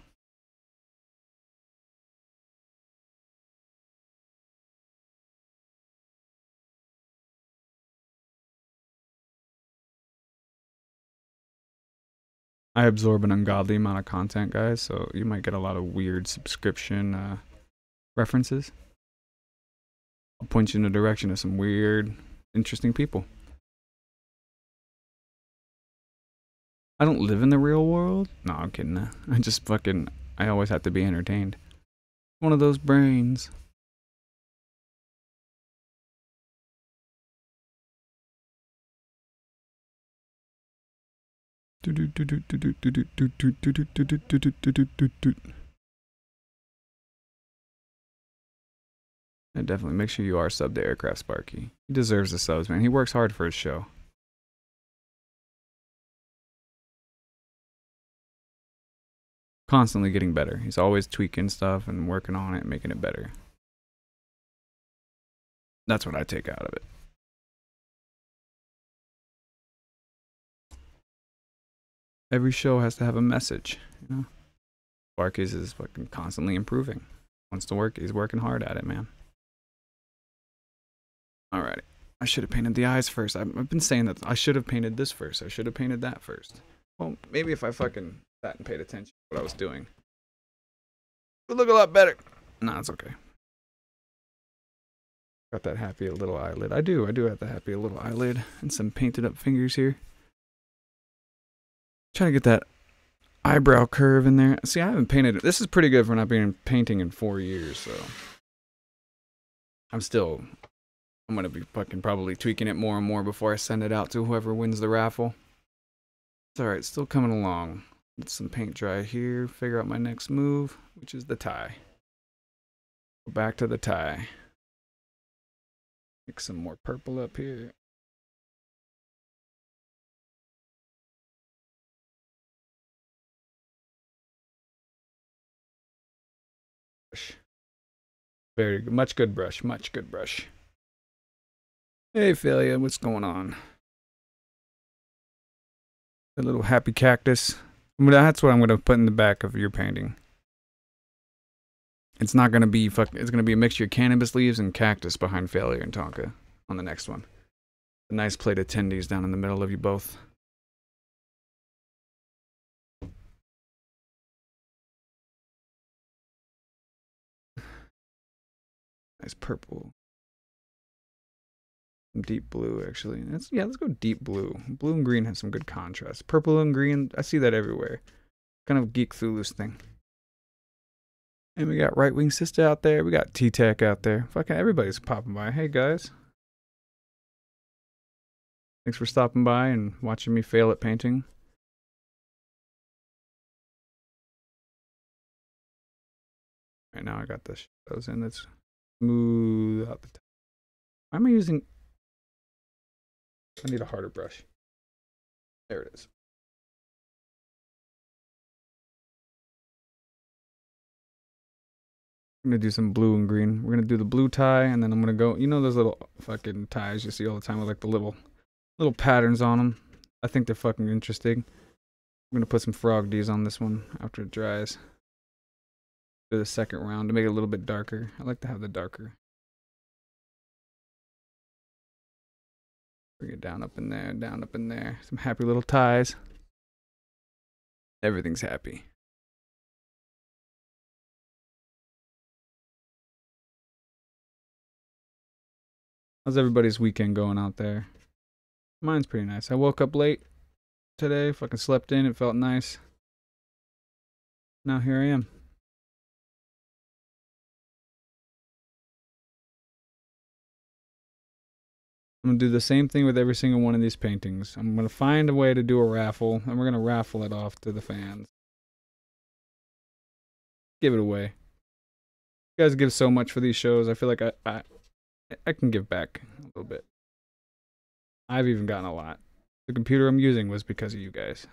Speaker 6: I absorb an ungodly amount of content, guys, so you might get a lot of weird subscription references. I'll point you in the direction of some weird, interesting people. I don't live in the real world. No, I'm kidding. I always have to be entertained. One of those brains. And definitely make sure you are subbed to Aircraft Sparky. He deserves the subs, man. He works hard for his show. Constantly getting better. He's always tweaking stuff and working on it and making it better. That's what I take out of it. Every show has to have a message, you know? Sparky's is fucking constantly improving. Wants to work, he's working hard at it, man. Alrighty. I should have painted the eyes first. I've been saying that I should have painted this first. I should have painted that first. Well, maybe if I fucking sat and paid attention to what I was doing, it would look a lot better. Nah, it's okay. Got that happy little eyelid. I do have the happy little eyelid and some painted up fingers here. Trying to get that eyebrow curve in there. See, I haven't painted it. This is pretty good for not being painting in 4 years, so I'm gonna be fucking probably tweaking it more and more before I send it out to whoever wins the raffle. It's alright, still coming along. Let some paint dry here, figure out my next move, which is the tie. Go back to the tie. Mix some more purple up here. Very good. Much good brush. Much good brush. Hey, Philia, what's going on? A little happy cactus. That's what I'm going to put in the back of your painting. It's not going to be it's going to be a mixture of cannabis leaves and cactus behind Failure and Tonka on the next one. A nice plate of tendies down in the middle of you both. Nice purple. Deep blue, actually. Let's go deep blue. Blue and green have some good contrast. Purple and green, I see that everywhere. Kind of Geek Thulu's thing. And we got Right Wing Sister out there. We got T-Tech out there. Fucking everybody's popping by. Hey, guys. Thanks for stopping by and watching me fail at painting. Right now I got the shadows in. Let's smooth out the top. Why am I using... I need a harder brush. There it is. I'm gonna do some blue and green. We're gonna do the blue tie, and then I'm gonna go... You know those little fucking ties you see all the time with like the little patterns on them? I think they're fucking interesting. I'm gonna put some frog D's on this one after it dries. Do the second round to make it a little bit darker. I like to have the darker. Bring it down up in there, down up in there. Some happy little ties. Everything's happy. How's everybody's weekend going out there? Mine's pretty nice. I woke up late today, fucking slept in, it felt nice. Now here I am. I'm gonna do the same thing with every single one of these paintings. I'm gonna find a way to do a raffle, and we're gonna raffle it off to the fans. Give it away. You guys give so much for these shows. I feel like I can give back a little bit. I've even gotten a lot. The computer I'm using was because of you guys.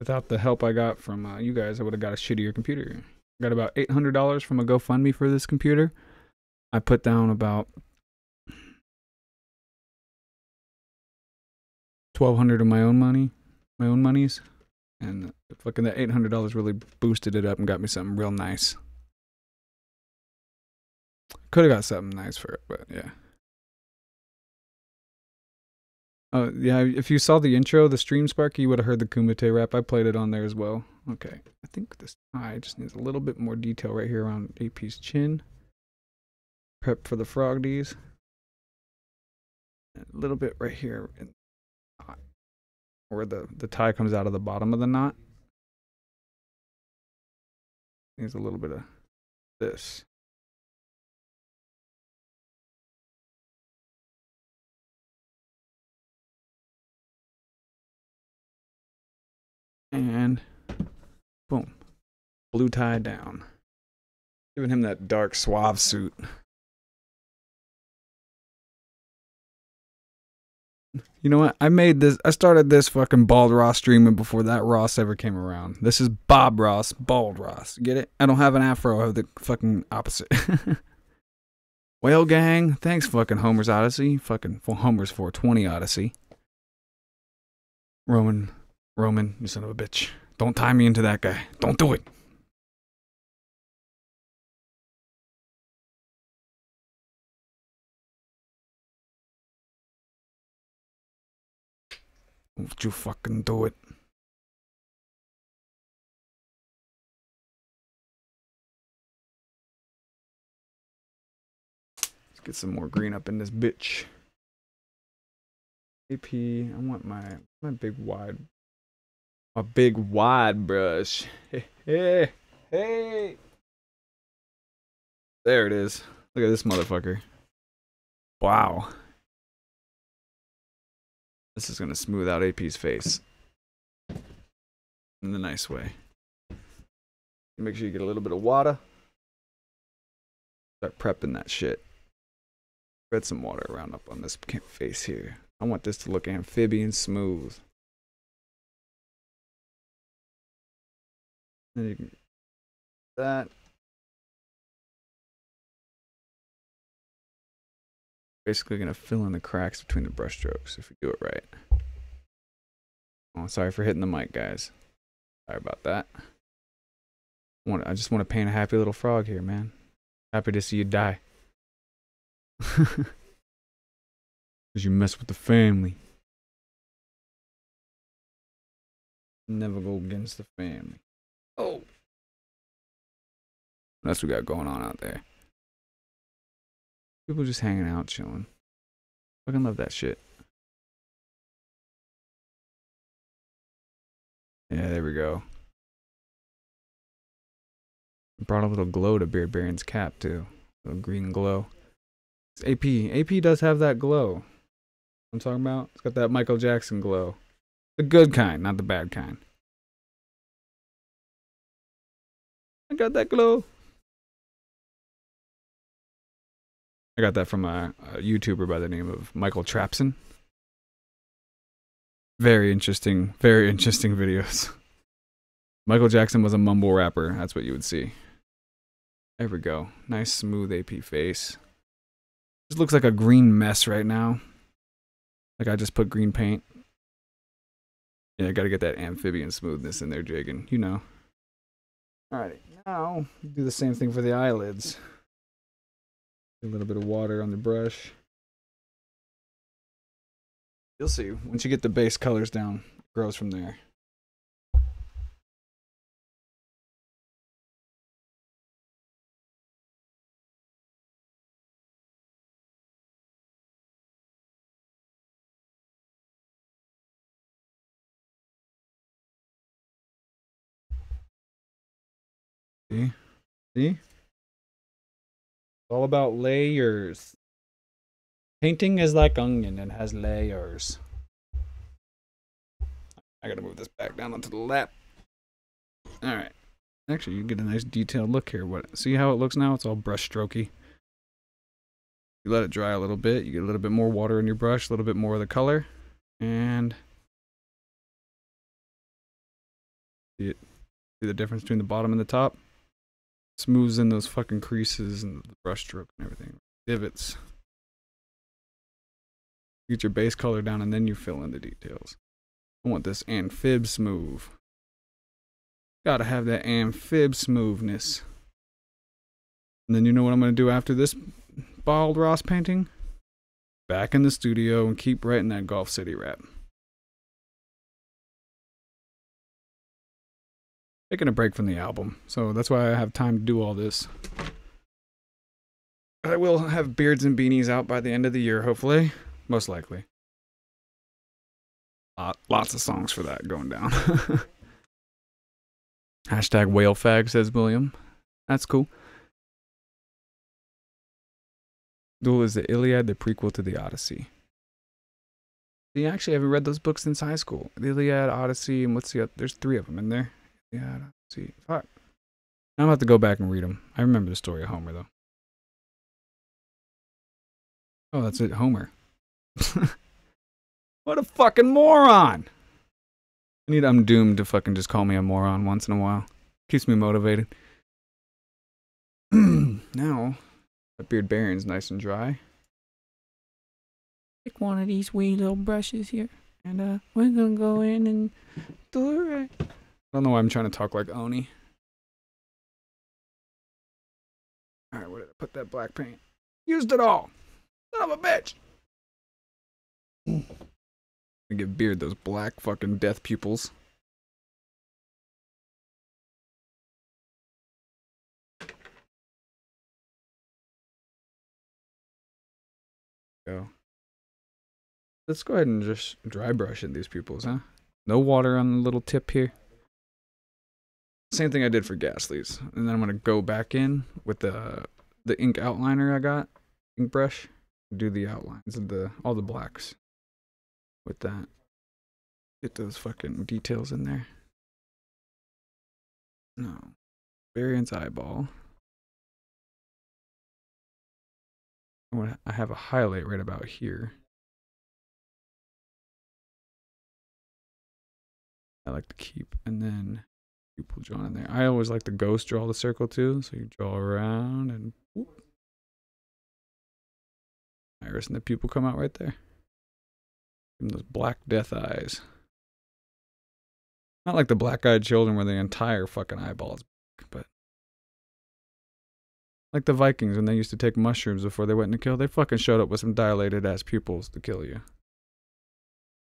Speaker 6: Without the help I got from you guys, I would have got a shittier computer. I got about $800 from a GoFundMe for this computer. I put down about $1,200 of my own money, my own monies, and fucking that $800 really boosted it up and got me something real nice. Could have got something nice for it, but yeah. Oh, yeah, if you saw the intro, the Stream Spark, you would have heard the Kumite rap. I played it on there as well. Okay, I think this eye just needs a little bit more detail right here around AP's chin. Prep for the frog D's. And a little bit right here in where the tie comes out of the bottom of the knot. Needs a little bit of this. And boom, blue tie down. Giving him that dark suave suit. You know what? I started this fucking Baldross streaming before that Ross ever came around. This is Bob Ross, Baldross. Get it? I don't have an afro, I have the fucking opposite. Whale Gang, thanks fucking Homer's Odyssey. Fucking Homer's 420 Odyssey. Roman, you son of a bitch. Don't tie me into that guy. Don't do it. Don't you fucking do it. Let's get some more green up in this bitch. AP, I want my big wide. A big wide brush. Hey. There it is. Look at this motherfucker. Wow. This is gonna smooth out AP's face. In the nice way. Make sure you get a little bit of water. Start prepping that shit. Spread some water around up on this face here. I want this to look amphibian smooth. Then you can that. Basically gonna fill in the cracks between the brush strokes if you do it right. Oh, sorry for hitting the mic, guys. Sorry about that. I just want to paint a happy little frog here, man. Happy to see you die. Because you mess with the family. Never go against the family. Oh. That's what we got going on out there. People just hanging out, chilling. Fucking love that shit. Yeah, there we go. Brought a little glow to Beardbarian's cap, too. A little green glow. It's AP. AP does have that glow. I'm talking about? It's got that Michael Jackson glow. The good kind, not the bad kind. I got that glow. I got that from a YouTuber by the name of Michael Trapson. Very interesting videos. Michael Jackson was a mumble rapper. That's what you would see. There we go. Nice smooth AP face. Just looks like a green mess right now. Like I just put green paint. Yeah, I gotta get that amphibian smoothness in there, Jagan. You know. Alrighty, now do the same thing for the eyelids. A little bit of water on the brush. You'll see, once you get the base colors down, it grows from there. See? See? It's all about layers. Painting is like onion, it has layers. I gotta move this back down onto the lap. Alright. Actually, you get a nice detailed look here. See how it looks now? It's all brush strokey. You let it dry a little bit, you get a little bit more water in your brush, a little bit more of the color, and see the difference between the bottom and the top? Smooths in those fucking creases and the brush stroke and everything. Divots. Get your base color down and then you fill in the details. I want this amphib smooth. Gotta have that amphib smoothness. And then you know what I'm gonna do after this Baldross painting? Back in the studio and keep writing that Golf City rap. Taking a break from the album, so that's why I have time to do all this. I will have beards and beanies out by the end of the year, hopefully. Most likely. Lots of songs for that going down. Hashtag whale fag, says William. That's cool. Duel is the Iliad, the prequel to the Odyssey. See, actually, I haven't read those books since high school. The Iliad, Odyssey, and what's the other? There's 3 of them in there. Yeah, let's see. Fuck. I'm gonna have to go back and read them. I remember the story of Homer, though. Oh, that's it, Homer. What a fucking moron! I'm doomed to fucking just call me a moron once in a while. Keeps me motivated. Now, that Beardbarian's nice and dry. Take one of these wee little brushes here, and we're gonna go in and do it right. I don't know why I'm trying to talk like Oni. Alright, where did I put that black paint? Used it all! Son of a bitch! I give Beard those black fucking death pupils. Go. Let's go ahead and just dry brush in these pupils, huh? No water on the little tip here. Same thing I did for Ghastly's. And then I'm gonna go back in with the ink outliner I got, ink brush, do the outlines of all the blacks. With that, get those fucking details in there. No, Variant's eyeball. I have a highlight right about here. I like to keep, and then pupil drawn in there. I always like to ghost draw the circle too, so you draw around and whoop. Iris and the pupil come out right there. And those black death eyes. Not like the black-eyed children where the entire fucking eyeball is black, but like the Vikings when they used to take mushrooms before they went to kill. They fucking showed up with some dilated ass pupils to kill you.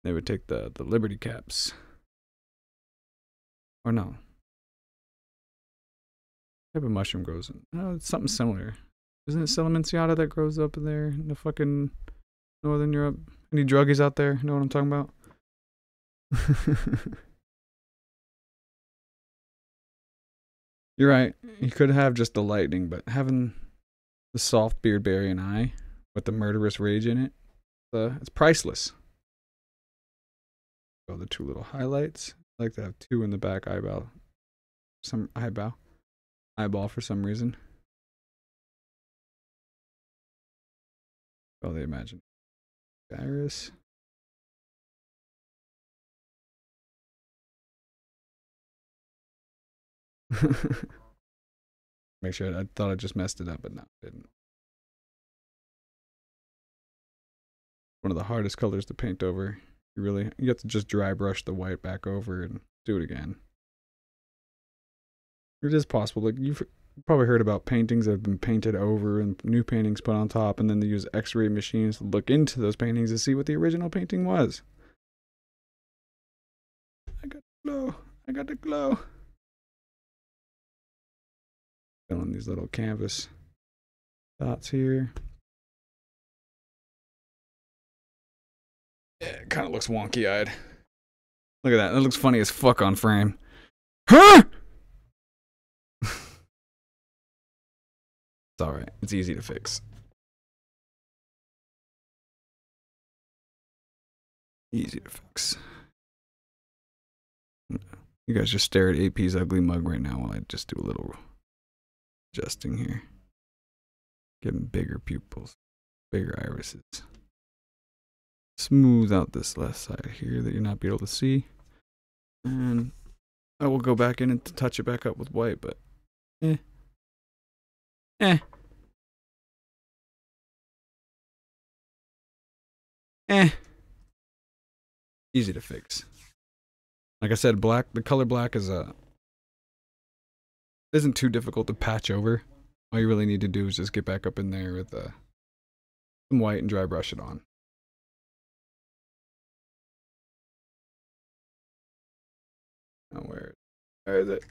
Speaker 6: They would take the Liberty caps. Or no. What type of mushroom grows in? Oh, it's something similar. Isn't it Silamenciata that grows up in there in the fucking Northern Europe? Any druggies out there? Know what I'm talking about? You're right. You could have just the lightning, but having the soft Beardbarian eye with the murderous rage in it, it's priceless. Oh, the two little highlights. I like to have two in the back eyeball. Eyeball for some reason. Oh, they imagine iris. Make sure. I thought I just messed it up, but no, I didn't. One of the hardest colors to paint over. You have to just dry brush the white back over and do it again. It is possible. Like, you've probably heard about paintings that have been painted over and new paintings put on top, and then they use X-ray machines to look into those paintings to see what the original painting was. I got the glow. I got the glow. Filling these little canvas dots here. Yeah, it kind of looks wonky-eyed. Look at that. That looks funny as fuck on frame. Huh? It's alright. It's easy to fix. Easy to fix. You guys just stare at AP's ugly mug right now while I just do a little adjusting here. Give him bigger pupils, bigger irises. Smooth out this left side here that you're not be able to see. And I will go back in and touch it back up with white, but easy to fix. Like I said, black, the color black is isn't too difficult to patch over. All you really need to do is just get back up in there with some white and dry brush it on. Now where is it?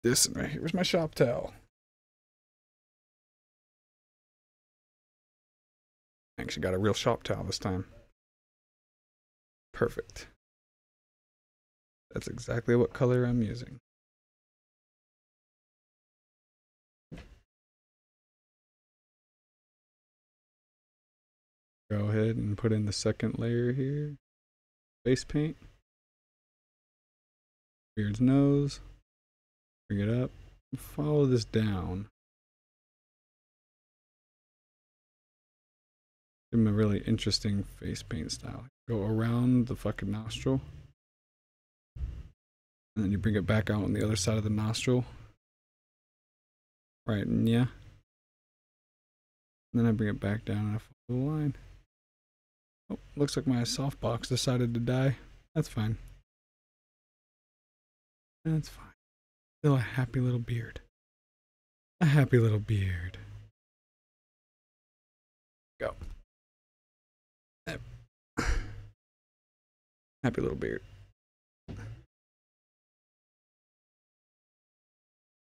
Speaker 6: This right here. Where's my shop towel? I actually got a real shop towel this time. Perfect. That's exactly what color I'm using. Go ahead and put in the second layer here. Face paint. Beard's nose. Bring it up. Follow this down. Give him a really interesting face paint style. Go around the fucking nostril. And then you bring it back out on the other side of the nostril. Right, and yeah. And then I bring it back down and I follow the line. Oh, looks like my softbox decided to die. That's fine. That's fine. Still a happy little beard. A happy little beard. Go. Happy little beard.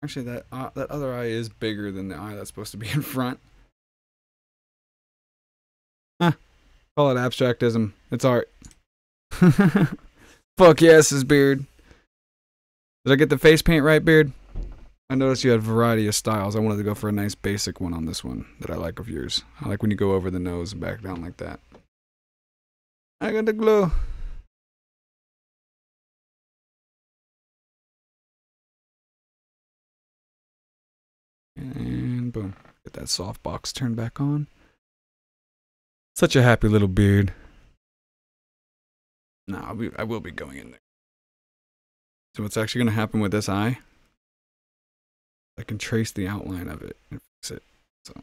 Speaker 6: Actually, that other eye is bigger than the eye that's supposed to be in front. Call it abstractism. It's art. Fuck yes, his beard. Did I get the face paint right, Beard? I noticed you had a variety of styles. I wanted to go for a nice basic one on this one that I like of yours. I like when you go over the nose and back down like that. I got the glow. And boom. Get that soft box turned back on. Such a happy little beard. No, I will be going in there. So what's actually going to happen with this eye, I can trace the outline of it and fix it. So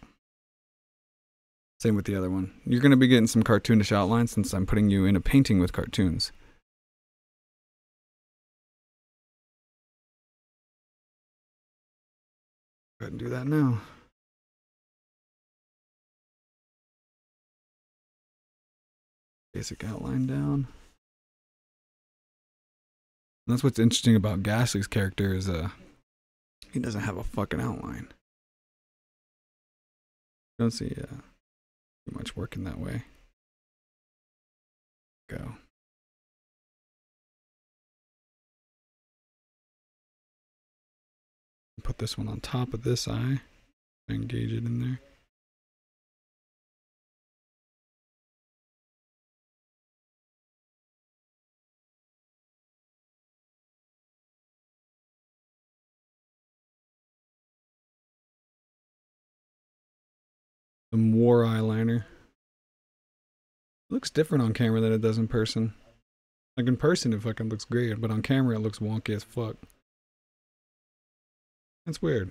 Speaker 6: same with the other one. You're going to be getting some cartoonish outlines since I'm putting you in a painting with cartoons. Go ahead and do that now. Basic outline down. And that's what's interesting about Ghastly's character is he doesn't have a fucking outline. Don't see too much working that way. Go. Put this one on top of this eye. Engage it in there. Some war eyeliner. It looks different on camera than it does in person. Like in person it fucking looks great, but on camera it looks wonky as fuck. That's weird.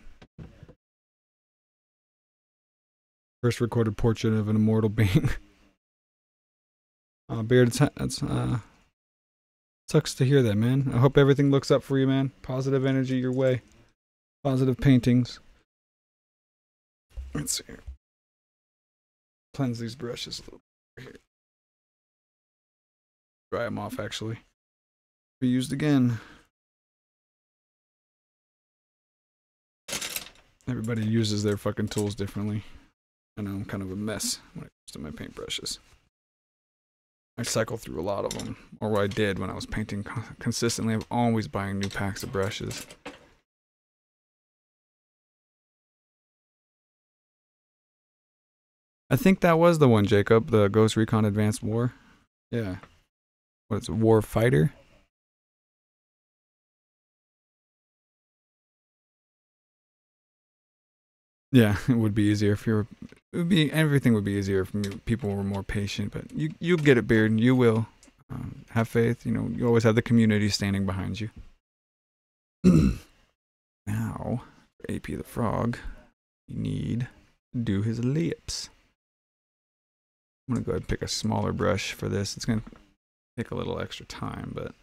Speaker 6: First recorded portrait of an immortal being. Beard, that's sucks to hear that, man. I hope everything looks up for you, man. Positive energy your way. Positive paintings. Let's see. Cleanse these brushes a little bit here. Dry them off, actually. Be used again. Everybody uses their fucking tools differently. I know I'm kind of a mess when it comes to my paintbrushes. I cycle through a lot of them, or what I did when I was painting consistently. I'm always buying new packs of brushes. I think that was the one, Jacob, the Ghost Recon Advanced War. Yeah. What is it, War Fighter? Yeah, it would be easier if you're. It would be, everything would be easier if people were more patient. But you'll get it, Beard. You will. Have faith. You know, you always have the community standing behind you. Now, for AP the Frog, you need to do his lips. I'm gonna go ahead and pick a smaller brush for this. It's gonna take a little extra time, but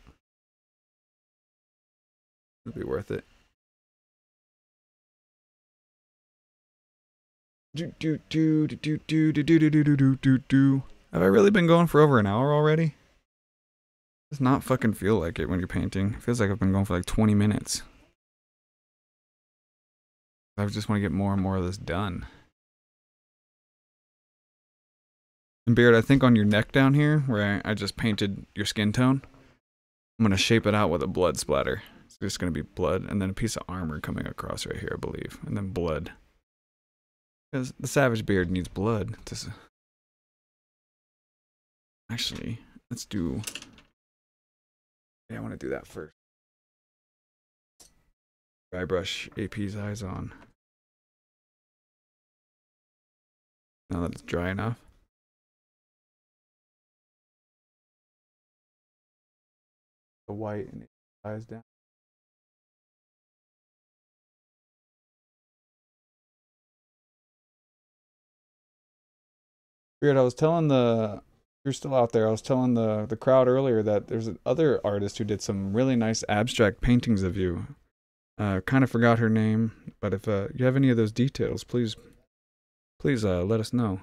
Speaker 6: it'll be worth it. Have I really been going for over an hour already? It does not fucking feel like it when you're painting. It feels like I've been going for like 20 minutes. I just want to get more and more of this done. And Beard, I think on your neck down here, where I just painted your skin tone, I'm going to shape it out with a blood splatter. It's just going to be blood, and then a piece of armor coming across right here, I believe. And then blood. Because the Savage Beard needs blood. Actually, let's do... Yeah, I want to do that first. Dry brush AP's eyes on. Now that it's dry enough. The white and eyes down. Weird, I was telling you're still out there, I was telling the crowd earlier that there's another artist who did some really nice abstract paintings of you. Kind of forgot her name, but if you have any of those details, please let us know.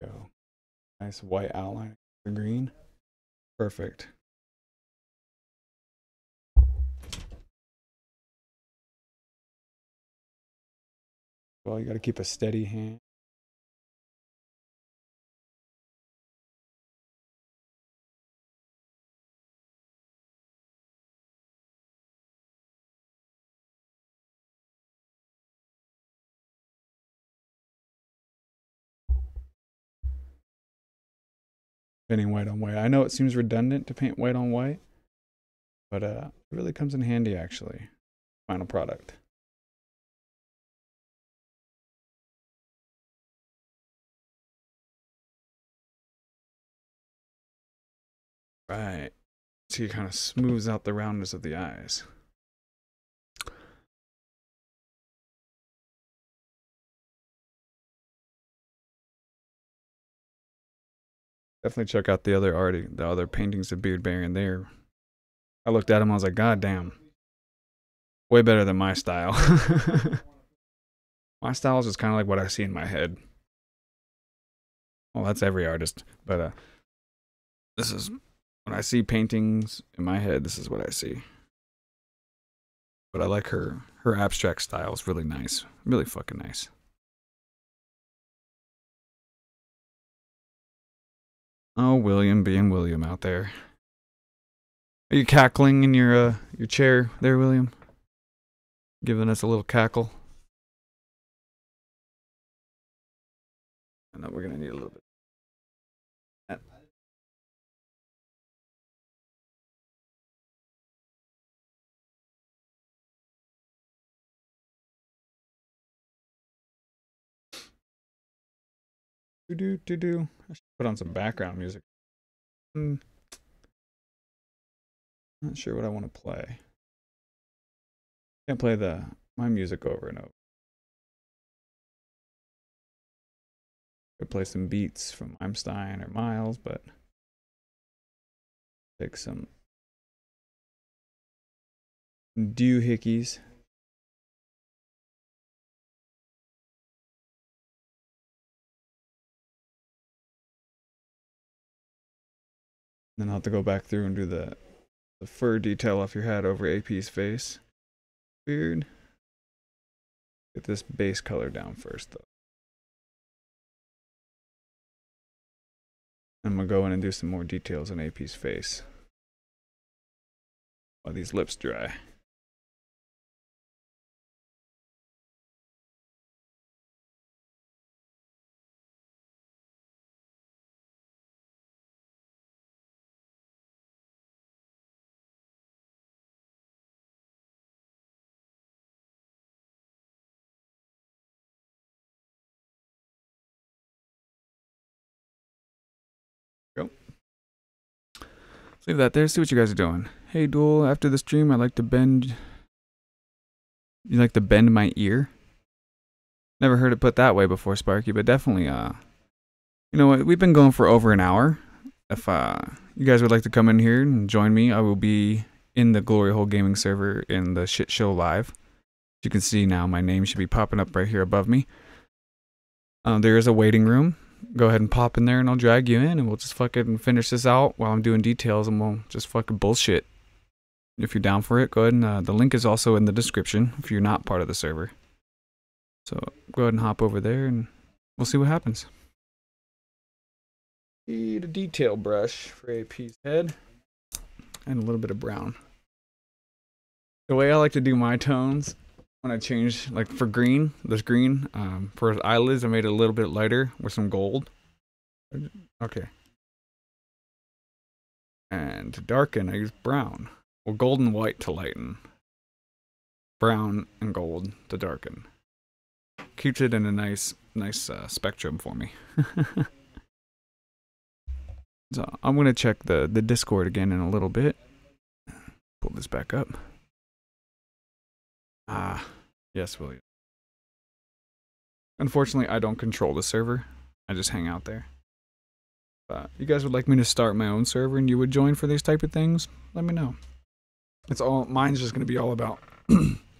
Speaker 6: Go. Nice white outline, the green. Perfect. Well, you got to keep a steady hand. Painting white on white. I know it seems redundant to paint white on white, but it really comes in handy actually. Final product. Right. See, it kind of smooths out the roundness of the eyes. Definitely check out the other paintings of Beardbarian there. I looked at them, I was like, God damn. Way better than my style. My style is just kind of like what I see in my head. Well, that's every artist, but this is when I see paintings in my head, this is what I see. But I like her abstract style is really nice. Really fucking nice. Oh, William being William out there. Are you cackling in your chair there, William? giving us a little cackle. I know we're gonna need a little bit. Do. I should put on some background music. Not sure what I want to play. Can't play my music over and over. Could play some beats from Einstein or Miles, but take some doohickeys. Then I'll have to go back through and do the fur detail off your head over AP's face. Weird. Get this base color down first, though. I'm gonna go in and do some more details on AP's face while these lips dry. Go. Leave that there. See what you guys are doing. Hey, Duel. After the stream, I like to bend. You like to bend my ear? Never heard it put that way before, Sparky, but definitely. You know what? We've been going for over an hour. If you guys would like to come in here and join me, I will be in the Glory Hole Gaming server in the Shit Show Live. As you can see now, my name should be popping up right here above me. There is a waiting room. Go ahead and pop in there and I'll drag you in and we'll just fucking finish this out while I'm doing details and we'll just fucking bullshit. If you're down for it, go ahead and the link is also in the description if you're not part of the server. So go ahead and hop over there and we'll see what happens. Need a detail brush for AP's head and a little bit of brown. The way I like to do my tones when I change, like for green, this green, for his eyelids, I made it a little bit lighter with some gold. Okay. And to darken, I use brown. Well, gold and white to lighten. Brown and gold to darken. Keeps it in a nice spectrum for me. So I'm gonna check the Discord again in a little bit. Pull this back up. Yes, William. Unfortunately, I don't control the server. I just hang out there. You guys would like me to start my own server and you would join for these type of things? Let me know. It's all, mine's just gonna be all about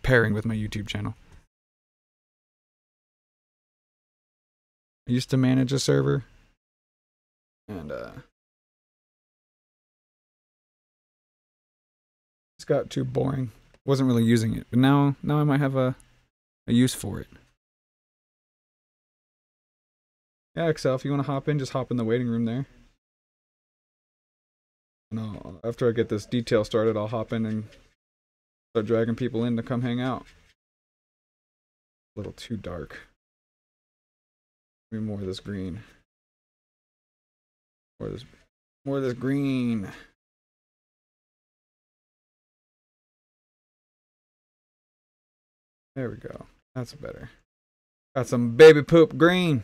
Speaker 6: pairing with my YouTube channel. I used to manage a server and it's got too boring. Wasn't really using it, but now I might have a use for it. Yeah, Excel, if you want to hop in, just hop in the waiting room there. And after I get this detail started, I'll hop in and start dragging people in to come hang out. A little too dark. Maybe more of this green. More of this green. There we go. That's better. Got some baby poop green.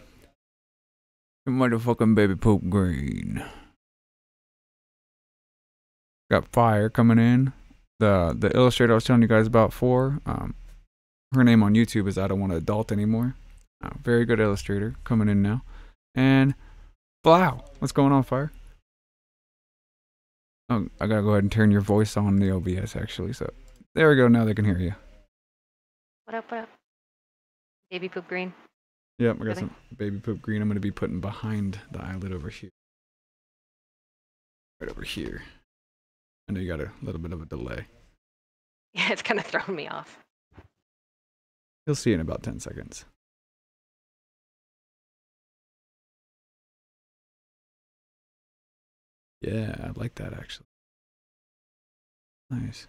Speaker 6: Some motherfucking baby poop green. Got fire coming in. The illustrator I was telling you guys about before. Her name on YouTube is I Don't Want to Adult Anymore. Very good illustrator coming in now. And wow, what's going on, Fire? Oh, I gotta go ahead and turn your voice on the OBS actually. So there we go. Now they can hear you.
Speaker 7: What up, what up? Baby poop green.
Speaker 6: Yep, I got some baby poop green I'm going to be putting behind the eyelid over here. Right over here. I know you got a little bit of a delay.
Speaker 7: Yeah, it's kind of throwing me off.
Speaker 6: You'll see in about 10 seconds. Yeah, I like that actually. Nice.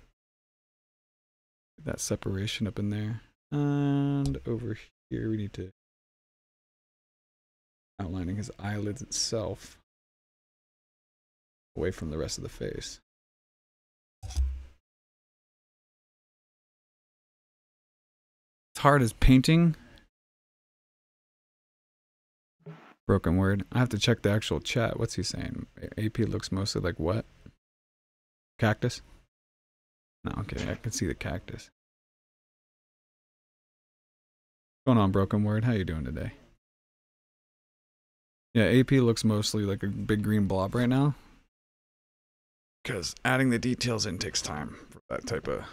Speaker 6: Get that separation up in there. And over here we need to outlining his eyelids itself away from the rest of the face. It's hard as painting. Broken word. I have to check the actual chat. What's he saying? AP looks mostly like what? Cactus? No, okay, I can see the cactus. What's going on, Broken Word? How you doing today? Yeah, AP looks mostly like a big green blob right now. Because adding the details in takes time for that type of...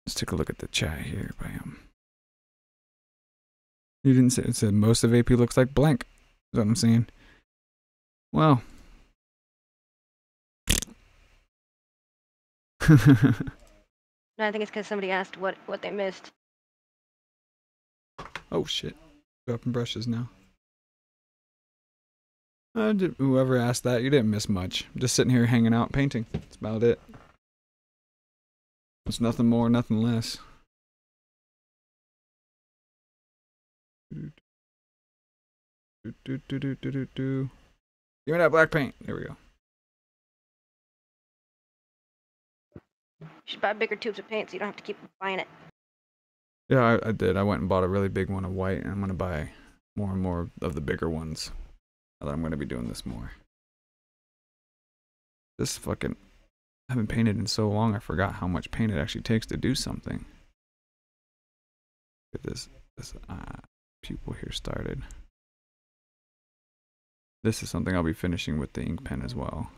Speaker 6: Let's take a look at the chat here. Bam. You didn't say, it said most of AP looks like blank. Is what I'm saying. Well.
Speaker 7: No, I think it's because somebody asked what they missed.
Speaker 6: Oh shit. Go up in brushes now. Whoever asked that, you didn't miss much. I'm just sitting here hanging out painting. That's about it. It's nothing more, nothing less. Give me that black paint. There we go.
Speaker 7: You should buy bigger tubes of paint so you don't have to keep buying it.
Speaker 6: Yeah, I did. I went and bought a really big one of white, and I'm going to buy more and more of the bigger ones. Now that I'm going to be doing this more. This fucking... I haven't painted in so long, I forgot how much paint it actually takes to do something. Get this pupil here started. This is something I'll be finishing with the ink pen as well.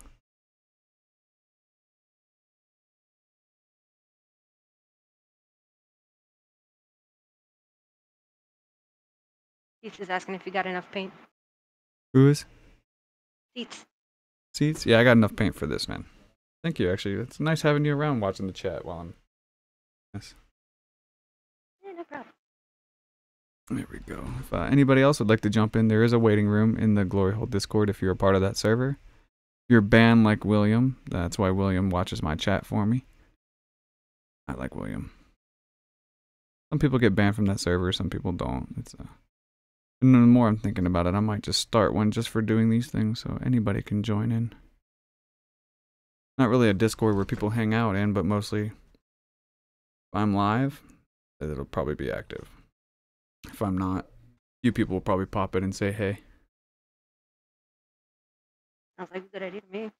Speaker 7: He's just asking if you got enough paint.
Speaker 6: Who is?
Speaker 7: Seats.
Speaker 6: Seats? Yeah, I got enough paint for this, man. Thank you, actually. It's nice having you around watching the chat while I'm... Yes.
Speaker 7: Yeah, no problem.
Speaker 6: There we go. If anybody else would like to jump in, there is a waiting room in the Glory Hole Discord if you're a part of that server. If you're banned like William, that's why William watches my chat for me. I like William. Some people get banned from that server, some people don't. It's and the more I'm thinking about it, I might just start one just for doing these things so anybody can join in. Not really a Discord where people hang out in, but mostly if I'm live, it'll probably be active. If I'm not, you people will probably pop in and say hey.
Speaker 7: Sounds like a good idea to me.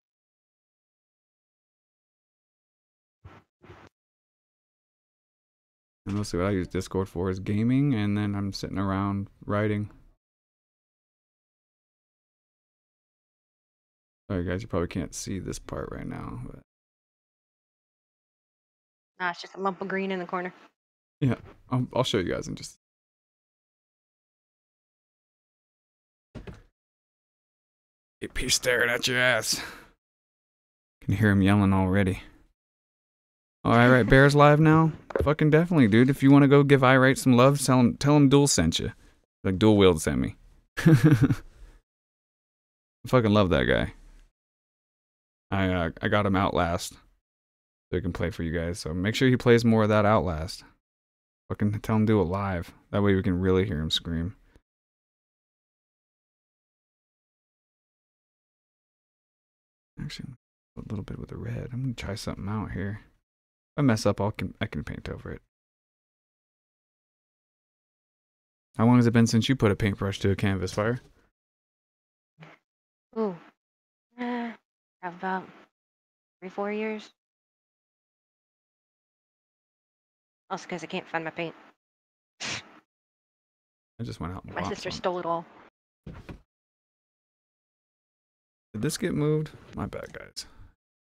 Speaker 6: And mostly what I use Discord for is gaming, and then I'm sitting around writing. Sorry guys, you probably can't see this part right now. But...
Speaker 7: Nah, it's just a lump of green in the corner.
Speaker 6: Yeah, I'll show you guys in just... AP staring at your ass. Can hear him yelling already. Alright, Bear's live now? Fucking definitely, dude. If you want to go give iWrite some love, tell him Dual sent you. Like Dual Wield sent me. I fucking love that guy. I got him Outlast. So he can play for you guys. So make sure he plays more of that Outlast. Fucking tell him do it live. That way we can really hear him scream. Actually, a little bit with the red. I'm gonna try something out here. If I mess up, I can paint over it. How long has it been since you put a paintbrush to a canvas, Fire?
Speaker 7: Ooh. About 3-4 years. Also because I can't find my paint.
Speaker 6: I just went out and
Speaker 7: My
Speaker 6: bought
Speaker 7: sister
Speaker 6: some.
Speaker 7: stole it all.
Speaker 6: Did this get moved? My bad, guys.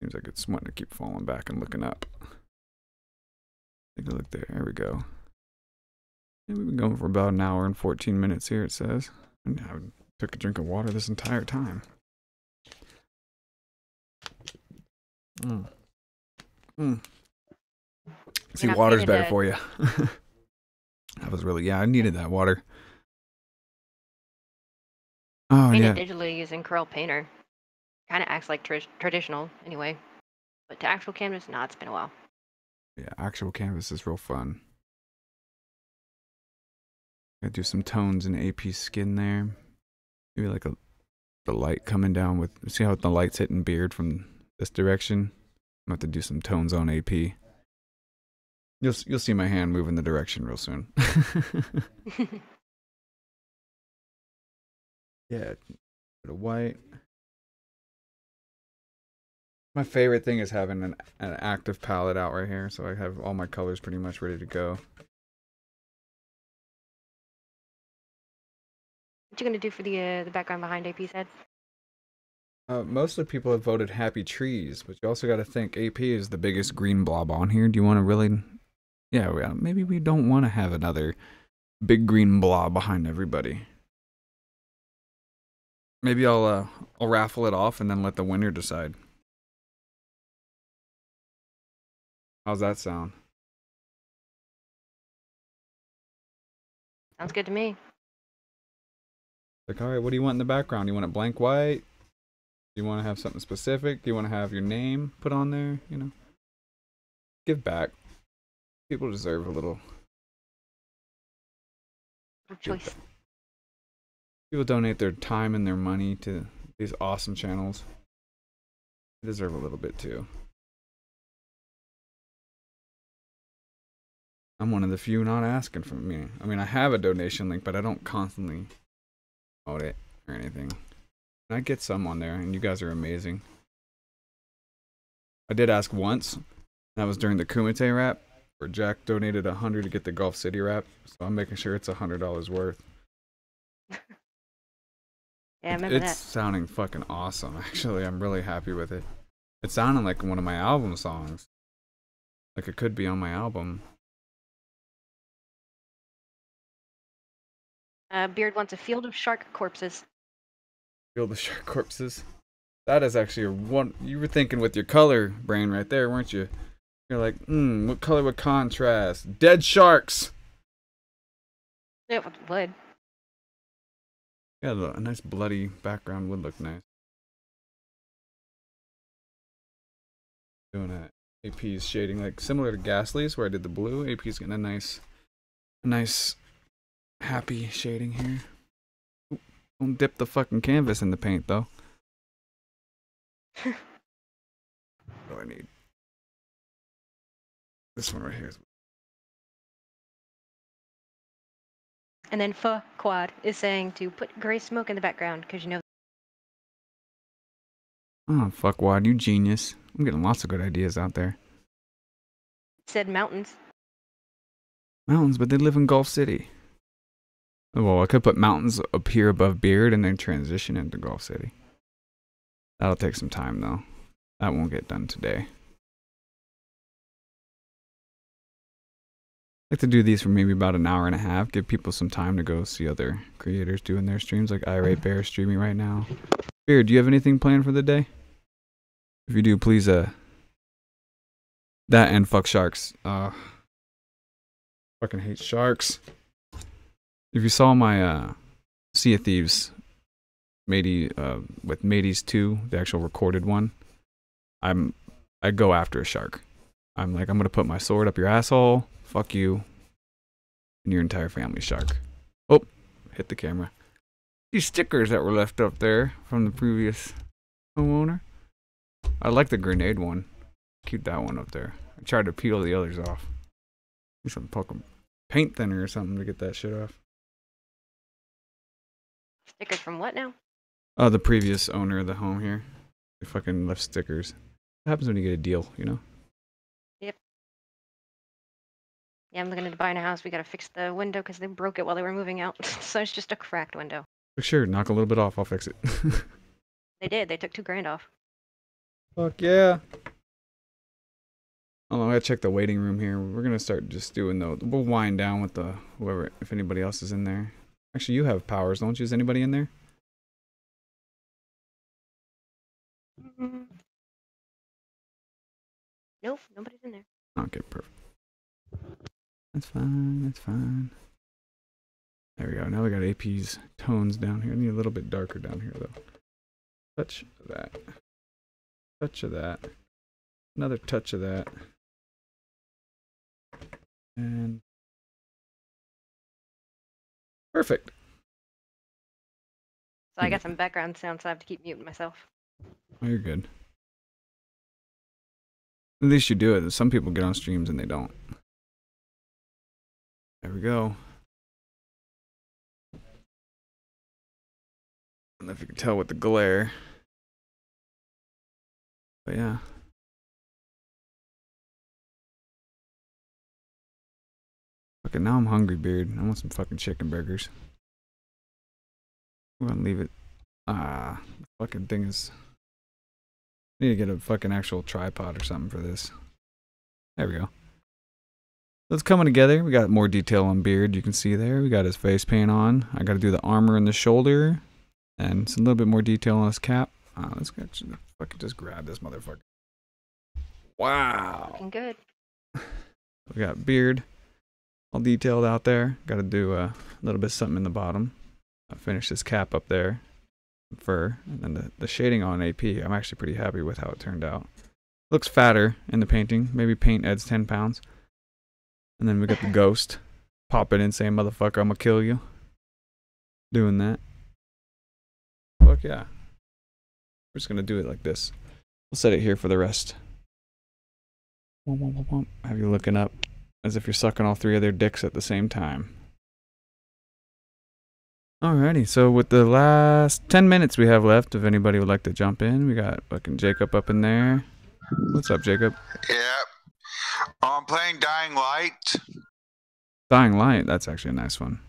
Speaker 6: Seems like it's wanting to keep falling back and looking up. Take a look there. There we go. Yeah, we've been going for about an hour and 14 minutes here, it says. And I took a drink of water this entire time. See, water's better for you. That was really, yeah, I needed that water. Oh,
Speaker 7: Painted
Speaker 6: yeah.
Speaker 7: digitally using Curl Painter. Kind of acts like traditional, anyway. But to actual canvas, nah, it's been a while.
Speaker 6: Yeah, actual canvas is real fun. Gotta do some tones in AP skin there. Maybe like the light coming down with. See how the light's hitting Beard from this direction? I'm gonna have to do some tones on AP. You'll see my hand move in the direction real soon. Yeah, bit of white. My favorite thing is having an active palette out right here, so I have all my colors pretty much ready to go.
Speaker 7: What you gonna do for the background behind AP's head?
Speaker 6: Mostly people have voted happy trees, but you also got to think AP is the biggest green blob on here. Do you want to really... Yeah, maybe we don't want to have another big green blob behind everybody. Maybe I'll raffle it off and then let the winner decide. How's that sound?
Speaker 7: Sounds good to me.
Speaker 6: Like, all right, what do you want in the background? Do you want it blank white? Do you want to have something specific? Do you want to have your name put on there? You know, give back. People deserve a little.
Speaker 7: Choice.
Speaker 6: People donate their time and their money to these awesome channels. They deserve a little bit too. I'm one of the few not asking for me. I mean, I have a donation link, but I don't constantly promote it or anything. And I get some on there, and you guys are amazing. I did ask once, and that was during the Kumite wrap, where Jack donated $100 to get the Gulf City wrap. So I'm making sure it's $100 worth.
Speaker 7: Yeah, I remember
Speaker 6: It's
Speaker 7: that.
Speaker 6: sounding fucking awesome, actually. I'm really happy with it. It sounded like one of my album songs. Like it could be on my album.
Speaker 7: Beard wants a field of shark corpses.
Speaker 6: Feel the shark corpses. That is actually a one. You were thinking with your color brain right there, weren't you? You're like, what color would contrast? Dead sharks!
Speaker 7: Yeah, with blood.
Speaker 6: Yeah, a nice bloody background would look nice. Doing a AP's shading, like similar to Ghastly's, where I did the blue. AP's getting a nice happy shading here. Oop, don't dip the fucking canvas in the paint, though. What do I need? This one right here.
Speaker 7: And then Quad is saying to put gray smoke in the background because you know.
Speaker 6: Oh, fuck, Wad, you genius. I'm getting lots of good ideas out there.
Speaker 7: Said mountains.
Speaker 6: Mountains, but they live in Gulf City. Well, I could put mountains up here above Beard and then transition into Gulf City. That'll take some time, though. That won't get done today. I like to do these for maybe about an hour and a half. Give people some time to go see other creators doing their streams, like iRateBear streaming right now. Beard, do you have anything planned for the day? If you do, please, that and fuck sharks. Fucking hate sharks. If you saw my Sea of Thieves with Mateys 2, the actual recorded one, I go after a shark. I'm like, I'm gonna put my sword up your asshole, fuck you, and your entire family, shark. Oh, hit the camera. These stickers that were left up there from the previous homeowner. I like the grenade one. Keep that one up there. I tried to peel the others off. Need some fucking paint thinner or something to get that shit off.
Speaker 7: Stickers from what now?
Speaker 6: The previous owner of the home here. They fucking left stickers. What happens when you get a deal, you know?
Speaker 7: Yep. Yeah, I'm looking at buying a house. We gotta fix the window because they broke it while they were moving out. So it's just a cracked window.
Speaker 6: For sure, knock a little bit off. I'll fix it.
Speaker 7: They did. They took $2,000 off.
Speaker 6: Fuck yeah. Hold on, I gotta check the waiting room here. We're gonna start just doing we'll wind down with the whoever, if anybody else is in there. Actually, you have powers, don't you? Is anybody in there?
Speaker 7: Nope, nobody's in there.
Speaker 6: Okay, perfect. That's fine, that's fine. There we go. Now we got AP's tones down here. I need a little bit darker down here, though. Touch of that. Touch of that. Another touch of that. And perfect.
Speaker 7: So I got some background sound, so I have to keep muting myself.
Speaker 6: Oh, you're good. At least you do it. Some people get on streams and they don't. There we go. I don't know if you can tell with the glare. But yeah. Okay, now I'm hungry, Beard. I want some fucking chicken burgers. I'm gonna leave it. The fucking thing is. I need to get a fucking actual tripod or something for this. There we go. So it's coming together. We got more detail on Beard. You can see there. We got his face paint on. I got to do the armor in the shoulder. And it's a little bit more detail on his cap. Let's get fucking just grab this motherfucker. Wow.
Speaker 7: Looking good.
Speaker 6: We got Beard all detailed out there. Got to do a little bit of something in the bottom. I finished his cap up there. Fur. And then the shading on AP. I'm actually pretty happy with how it turned out. Looks fatter in the painting. Maybe paint adds 10 pounds. And then we got the ghost. Pop it in saying, motherfucker, I'm gonna kill you. Doing that. Fuck yeah. We're just gonna do it like this. We'll set it here for the rest. Have you looking up as if you're sucking all three of their dicks at the same time. Alrighty, so with the last 10 minutes we have left, if anybody would like to jump in, we got fucking Jacob up in there. What's up, Jacob?
Speaker 8: Yep. I'm playing Dying Light.
Speaker 6: Dying Light, that's actually a nice one.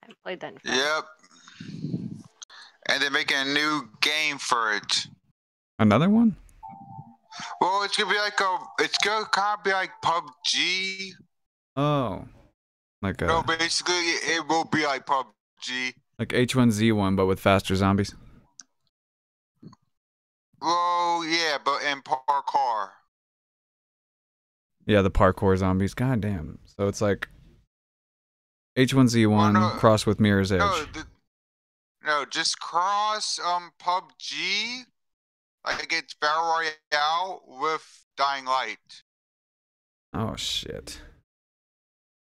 Speaker 7: I haven't played that in forever.
Speaker 8: Yep. And they're making a new game for it.
Speaker 6: Another one?
Speaker 8: Well, it's gonna be like it's gonna kind of be like PUBG.
Speaker 6: Oh. Like
Speaker 8: No, basically it will be like PUBG.
Speaker 6: Like H1Z1, but with faster zombies.
Speaker 8: Well, yeah, but in parkour.
Speaker 6: Yeah, the parkour zombies. God damn. So it's like H1Z1 crossed with Mirror's Edge.
Speaker 8: No, just cross PUBG. Like it's Battle Royale with Dying Light.
Speaker 6: Oh shit.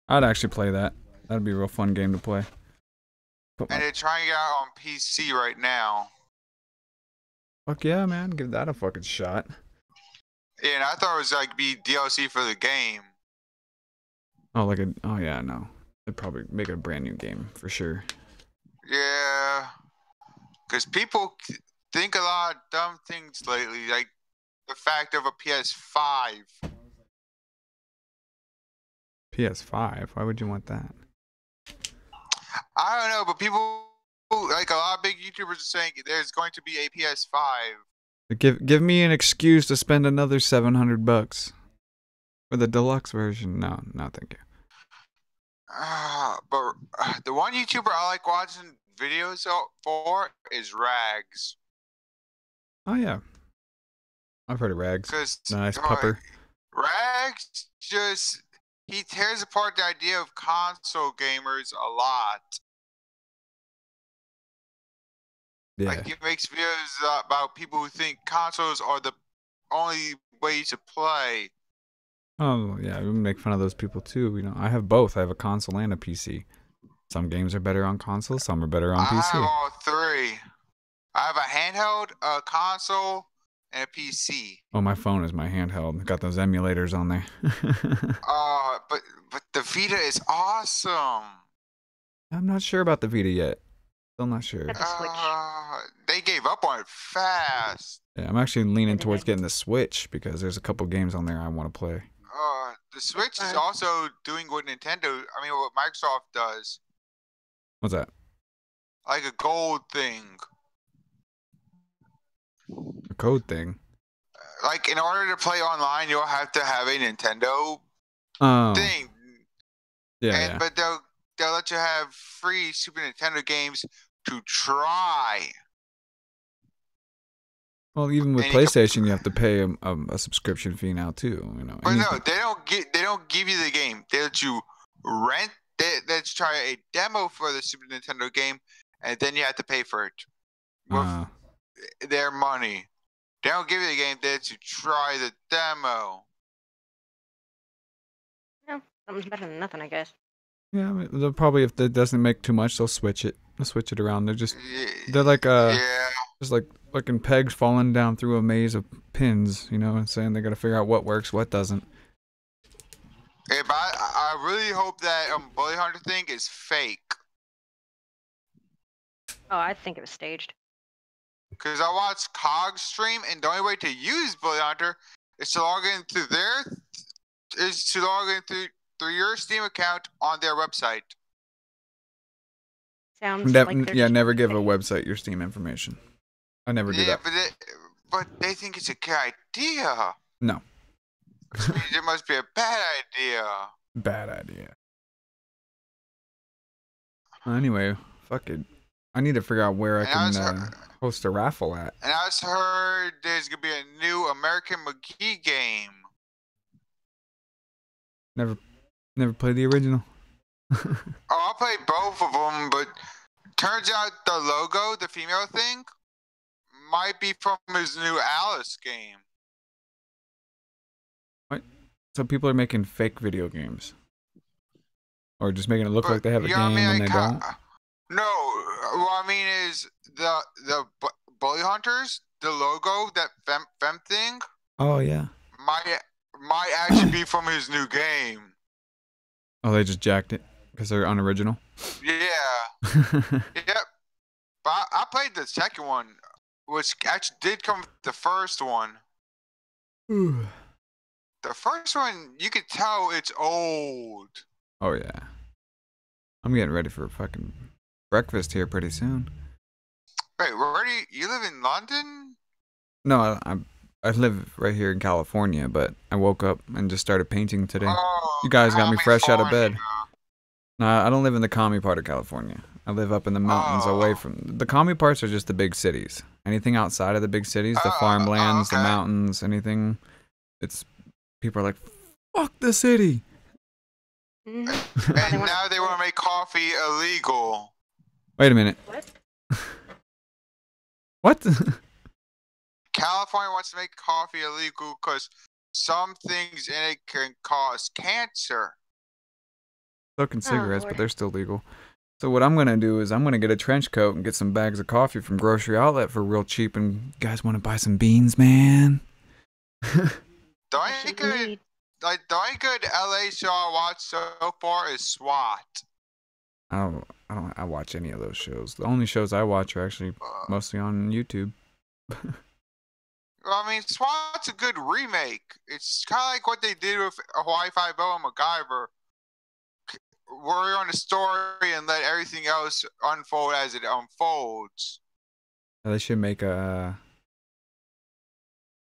Speaker 6: I'd actually play that. That'd be a real fun game to play.
Speaker 8: And they're trying it out on PC right now.
Speaker 6: Fuck yeah, man. Give that a fucking shot.
Speaker 8: Yeah, and I thought it was like be DLC for the game.
Speaker 6: Oh, like a... Oh, yeah, no. They'd probably make it a brand new game, for sure.
Speaker 8: Yeah. Because people think a lot of dumb things lately. Like the fact of a PS5.
Speaker 6: PS5? Why would you want that?
Speaker 8: I don't know, but people... Like a lot of big YouTubers are saying there's going to be a PS5.
Speaker 6: Give me an excuse to spend another $700 for the deluxe version. No, thank you.
Speaker 8: But the one YouTuber I like watching videos for is Rags.
Speaker 6: Oh yeah, I've heard of Rags. Nice pupper.
Speaker 8: Rags he tears apart the idea of console gamers a lot.
Speaker 6: Yeah.
Speaker 8: Like he makes videos about people who think consoles are the only way to play.
Speaker 6: Oh yeah, we make fun of those people too. You know, I have both. I have a console and a PC. Some games are better on console, some are better on PC.
Speaker 8: I have all three. I have a handheld, a console, and a PC.
Speaker 6: Oh, my phone is my handheld. Got those emulators on there.
Speaker 8: But the Vita is awesome.
Speaker 6: I'm not sure about the Vita yet. Still not sure.
Speaker 8: They gave up on it fast.
Speaker 6: Yeah, I'm actually leaning towards getting the Switch because there's a couple games on there I want to play.
Speaker 8: The Switch is also doing what what Microsoft does.
Speaker 6: What's that?
Speaker 8: Like a gold thing.
Speaker 6: A code thing?
Speaker 8: Like in order to play online, you'll have to have a Nintendo thing.
Speaker 6: Yeah,
Speaker 8: But they'll let you have free Super Nintendo games to try.
Speaker 6: Well, even with PlayStation, you have to pay a subscription fee now too. You know.
Speaker 8: But no, they don't give you the game. They let you rent. Let's try a demo for the Super Nintendo game, and then you have to pay for it with their money. They don't give you the game there to try the demo.
Speaker 7: No, something's better than nothing, I guess.
Speaker 6: Yeah, I mean, they'll probably, if it doesn't make too much, they'll switch it. They'll switch it around. They're like
Speaker 8: Yeah.
Speaker 6: just like fucking pegs falling down through a maze of pins, you know what I'm saying? They gotta figure out what works, what doesn't.
Speaker 8: Yeah, but I really hope that Bully Hunter thing is fake.
Speaker 7: Oh, I think it was staged.
Speaker 8: Because I watched Cog stream, and the only way to use Bully Hunter is to log in through through your Steam account on their website.
Speaker 7: Sounds like they're just
Speaker 6: Never give a
Speaker 7: fake.
Speaker 6: website your Steam information. I never do that.
Speaker 8: But they think it's a good idea.
Speaker 6: No.
Speaker 8: Which means it must be a bad idea.
Speaker 6: Bad idea. Anyway, fuck it. I need to figure out where I can host a raffle at.
Speaker 8: And I just heard there's gonna be a new American McGee game.
Speaker 6: Never played the original.
Speaker 8: Oh, I played both of them, but turns out the logo, the female thing, might be from his new Alice game.
Speaker 6: What? So people are making fake video games, or just making it look like they have a game when they don't.
Speaker 8: No, what I mean is the Bully Hunters, the logo, that fem thing,
Speaker 6: Oh yeah.
Speaker 8: might actually be from his new game.
Speaker 6: Oh, they just jacked it because they're unoriginal.
Speaker 8: Yeah. Yep. But I played the second one, which actually did come with the first one. The first one, you could tell it's old.
Speaker 6: Oh yeah. I'm getting ready for fucking breakfast here pretty soon.
Speaker 8: Wait, where do you live in London?
Speaker 6: No, I live right here in California, but I woke up and just started painting today.
Speaker 8: Oh,
Speaker 6: You guys got me fresh out of bed.
Speaker 8: California.
Speaker 6: No, I don't live in the commie part of California. I live up in the mountains away from... The commie parts are just the big cities. Anything outside of the big cities, the farmlands, the
Speaker 8: okay.
Speaker 6: mountains, anything, it's... People are like, fuck the city!
Speaker 7: Mhm.
Speaker 8: And now they want to make coffee illegal.
Speaker 6: Wait a minute.
Speaker 7: What?
Speaker 6: What?
Speaker 8: California wants to make coffee illegal because some things in it can cause cancer.
Speaker 6: So can cigarettes, but
Speaker 7: Lord.
Speaker 6: they're still legal. So what I'm going to do is I'm going to get a trench coat and get some bags of coffee from Grocery Outlet for real cheap. And you guys want to buy some beans, man?
Speaker 8: The only
Speaker 7: Shit
Speaker 8: good,
Speaker 7: need.
Speaker 8: the only good LA show I watched so far is SWAT.
Speaker 6: I watch any of those shows. The only shows I watch are actually mostly on YouTube.
Speaker 8: Well, I mean, SWAT's a good remake. It's kind of like what they did with Hawaii Five-O and MacGyver. Worry on the story and let everything else unfold as it unfolds.
Speaker 6: They should make a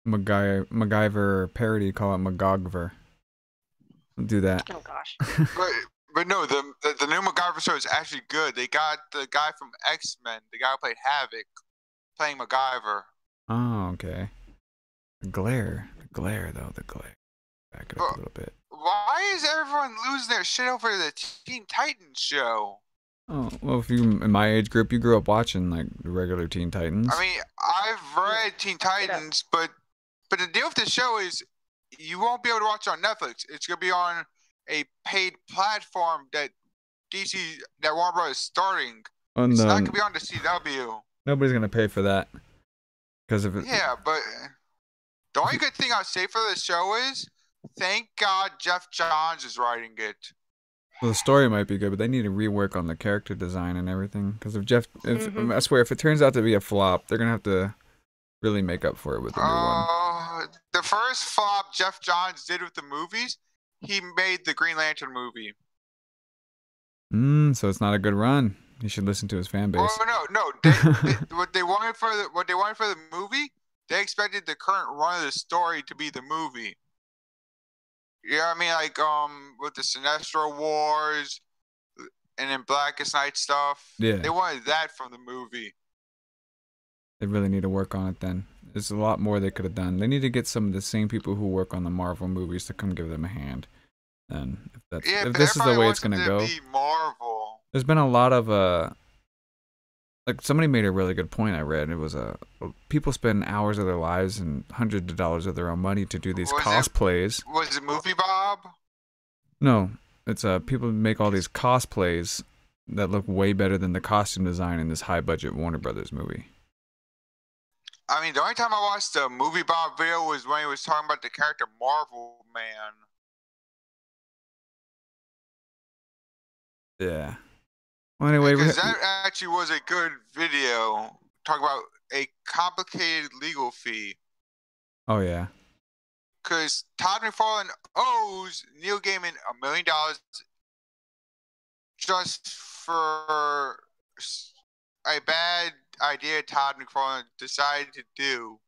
Speaker 6: MacGyver parody, call it MacGogver. Do that.
Speaker 7: Oh gosh.
Speaker 8: But no, the new MacGyver show is actually good. They got the guy from X-Men, the guy who played Havoc, playing MacGyver.
Speaker 6: Oh, okay. The glare though, the glare. Back it up a little bit.
Speaker 8: Why is everyone losing their shit over the Teen Titans show?
Speaker 6: Oh, well, if you in my age group, you grew up watching like the regular Teen Titans.
Speaker 8: I mean, I've read Teen Titans, but the deal with the show is you won't be able to watch it on Netflix. It's gonna be on a paid platform that Warner Bros. Is starting.
Speaker 6: Oh,
Speaker 8: It's
Speaker 6: no,
Speaker 8: not gonna be on the CW.
Speaker 6: nobody's gonna pay for that because of it.
Speaker 8: Yeah, but the only good thing I'll say for the show is, thank God Jeff Johns is writing it.
Speaker 6: Well, the story might be good, but they need to rework on the character design and everything. Because I swear, if it turns out to be a flop, they're gonna have to really make up for it with the new one.
Speaker 8: The first flop Jeff Johns did with the movies, he made the Green Lantern movie.
Speaker 6: So it's not a good run. You should listen to his fan base.
Speaker 8: Oh no! What they wanted for the movie, they expected the current run of the story to be the movie. You know what I mean? Like with the Sinestro Wars, and then Blackest Night stuff.
Speaker 6: Yeah.
Speaker 8: They wanted that from the movie.
Speaker 6: They really need to work on it then. There's a lot more they could have done. They need to get some of the same people who work on the Marvel movies to come give them a hand. And if this is the way it's gonna go.
Speaker 8: Be Marvel.
Speaker 6: There's been a lot of like somebody made a really good point I read. It was people spend hours of their lives and hundreds of dollars of their own money to do these cosplays.
Speaker 8: Was it Movie Bob?
Speaker 6: No, it's people make all these cosplays that look way better than the costume design in this high budget Warner Brothers movie.
Speaker 8: I mean, the only time I watched the Movie Bob video was when he was talking about the character Marvel Man.
Speaker 6: Yeah. Well, anyway,
Speaker 8: because that actually was a good video. Talk about a complicated legal fee.
Speaker 6: Oh yeah.
Speaker 8: Because Todd McFarlane owes Neil Gaiman $1 million just for a bad idea Todd McFarlane decided to do.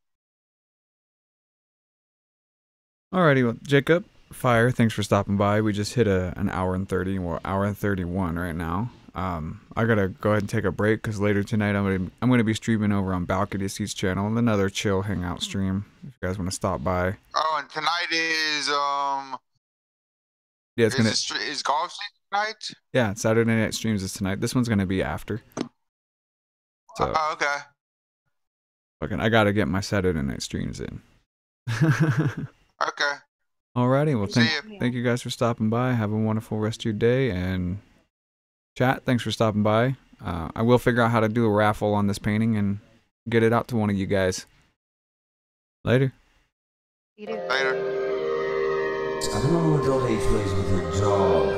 Speaker 6: Alrighty, well, Jacob, Fire, thanks for stopping by. We just hit an hour and 30, or hour and 31 right now. I gotta go ahead and take a break because later tonight I'm gonna be streaming over on Balcony Seats channel, another chill hangout stream. If you guys want to stop by.
Speaker 8: Oh, and tonight is
Speaker 6: yeah, it's
Speaker 8: is golf tonight?
Speaker 6: Yeah, Saturday night streams is tonight. This one's gonna be after. So,
Speaker 8: okay.
Speaker 6: Fucking, I gotta get my Saturday night streams in.
Speaker 8: Okay.
Speaker 6: Alrighty, well thank you guys for stopping by. Have a wonderful rest of your day, and chat, thanks for stopping by. I will figure out how to do a raffle on this painting and get it out to one of you guys. Later.
Speaker 7: You do.
Speaker 8: Later.
Speaker 1: I don't know what dog he plays with your dog.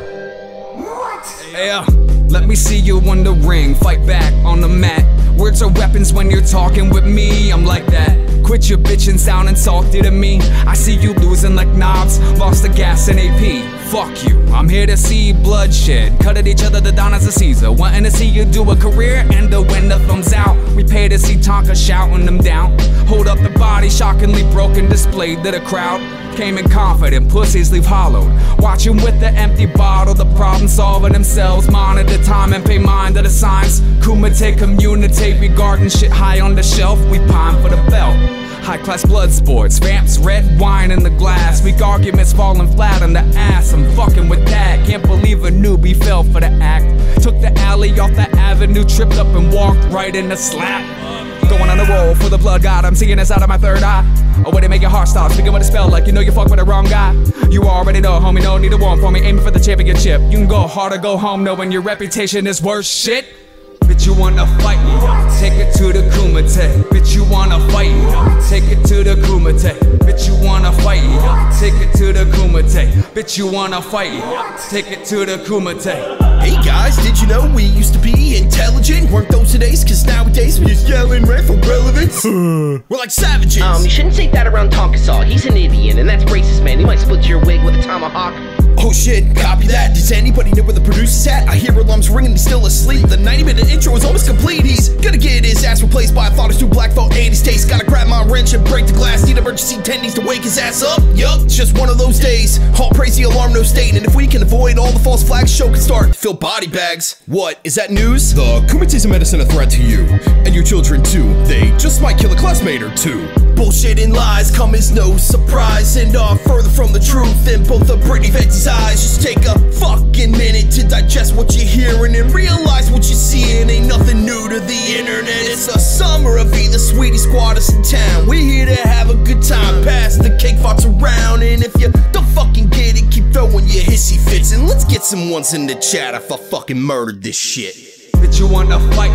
Speaker 2: Yeah, let me see you in the ring, fight back on the mat. Words are weapons when you're talking with me, I'm like that. Quit your bitching, sounding salty to me. I see you losing like knobs, lost the gas in AP. Fuck you, I'm here to see bloodshed. Cut at each other, the Don as a Caesar. Wanting to see you do a career and to win the thumbs out. We pay to see Tonka shouting them down. Hold up the body, shockingly broken, displayed to the crowd. Came in confident, pussies leave hollowed. Watching with the empty bottle, the problem solving themselves. Monitor time and pay mind to the signs. Kumite, communicate regarding shit high on the shelf. We pine for the belt. High class blood sports, vamps, red wine in the glass. Weak arguments falling flat on the ass. I'm fucking with that. Can't believe a newbie fell for the act. Took the alley off the avenue, tripped up and walked right in the slap. Going on a roll for the blood god, I'm seeing this out of my third eye. A way to make your heart stop, speaking with a spell like you know you fuck with the wrong guy. You already know, homie, no need to warm for me, aiming for the championship. You can go hard or go home knowing your reputation is worth shit. Bitch, you wanna fight? Take it to the Kumite. Bitch, you wanna fight? Take it to the Kumite. Bitch, you wanna fight? Take it to the Kumite. Bitch, you wanna fight? Take it to the Kumite.
Speaker 3: Hey guys, did you know we used to be intelligent? Weren't those today's? Cause nowadays we just yelling right for relevance. We're like savages.
Speaker 4: You shouldn't say that around Tonkasaw. He's an idiot, and that's racist, man. He might split your wig with a tomahawk.
Speaker 3: Oh shit, copy that. Does anybody know where the producer's at? I hear alarms ringing, he's still asleep. The 90-minute intro is almost complete. He's gonna get his ass replaced by a thought or two black phone and his taste. Gotta grab my wrench and break the glass. Need emergency 10 needs to wake his ass up. Yup, it's just one of those days. All praise the alarm, no stain. And if we can avoid all the false flags, show can start. Fill body bags. What, is that news? The Kumite's a medicine a threat to you. And your children too. They just might kill a classmate or two. Bullshit and lies come as no surprise. And further from the truth in both of Brittany Fenty's eyes. Just take a fucking minute to digest what you're hearing and realize what you're seeing ain't nothing new to the internet. It's the summer of the sweetie squatters in town. We're here to have a good time, pass the cake farts around. And if you don't fucking get it, keep throwing your hissy fits. And let's get some ones in the chat if I fucking murdered this shit.
Speaker 2: Bitch, you wanna fight?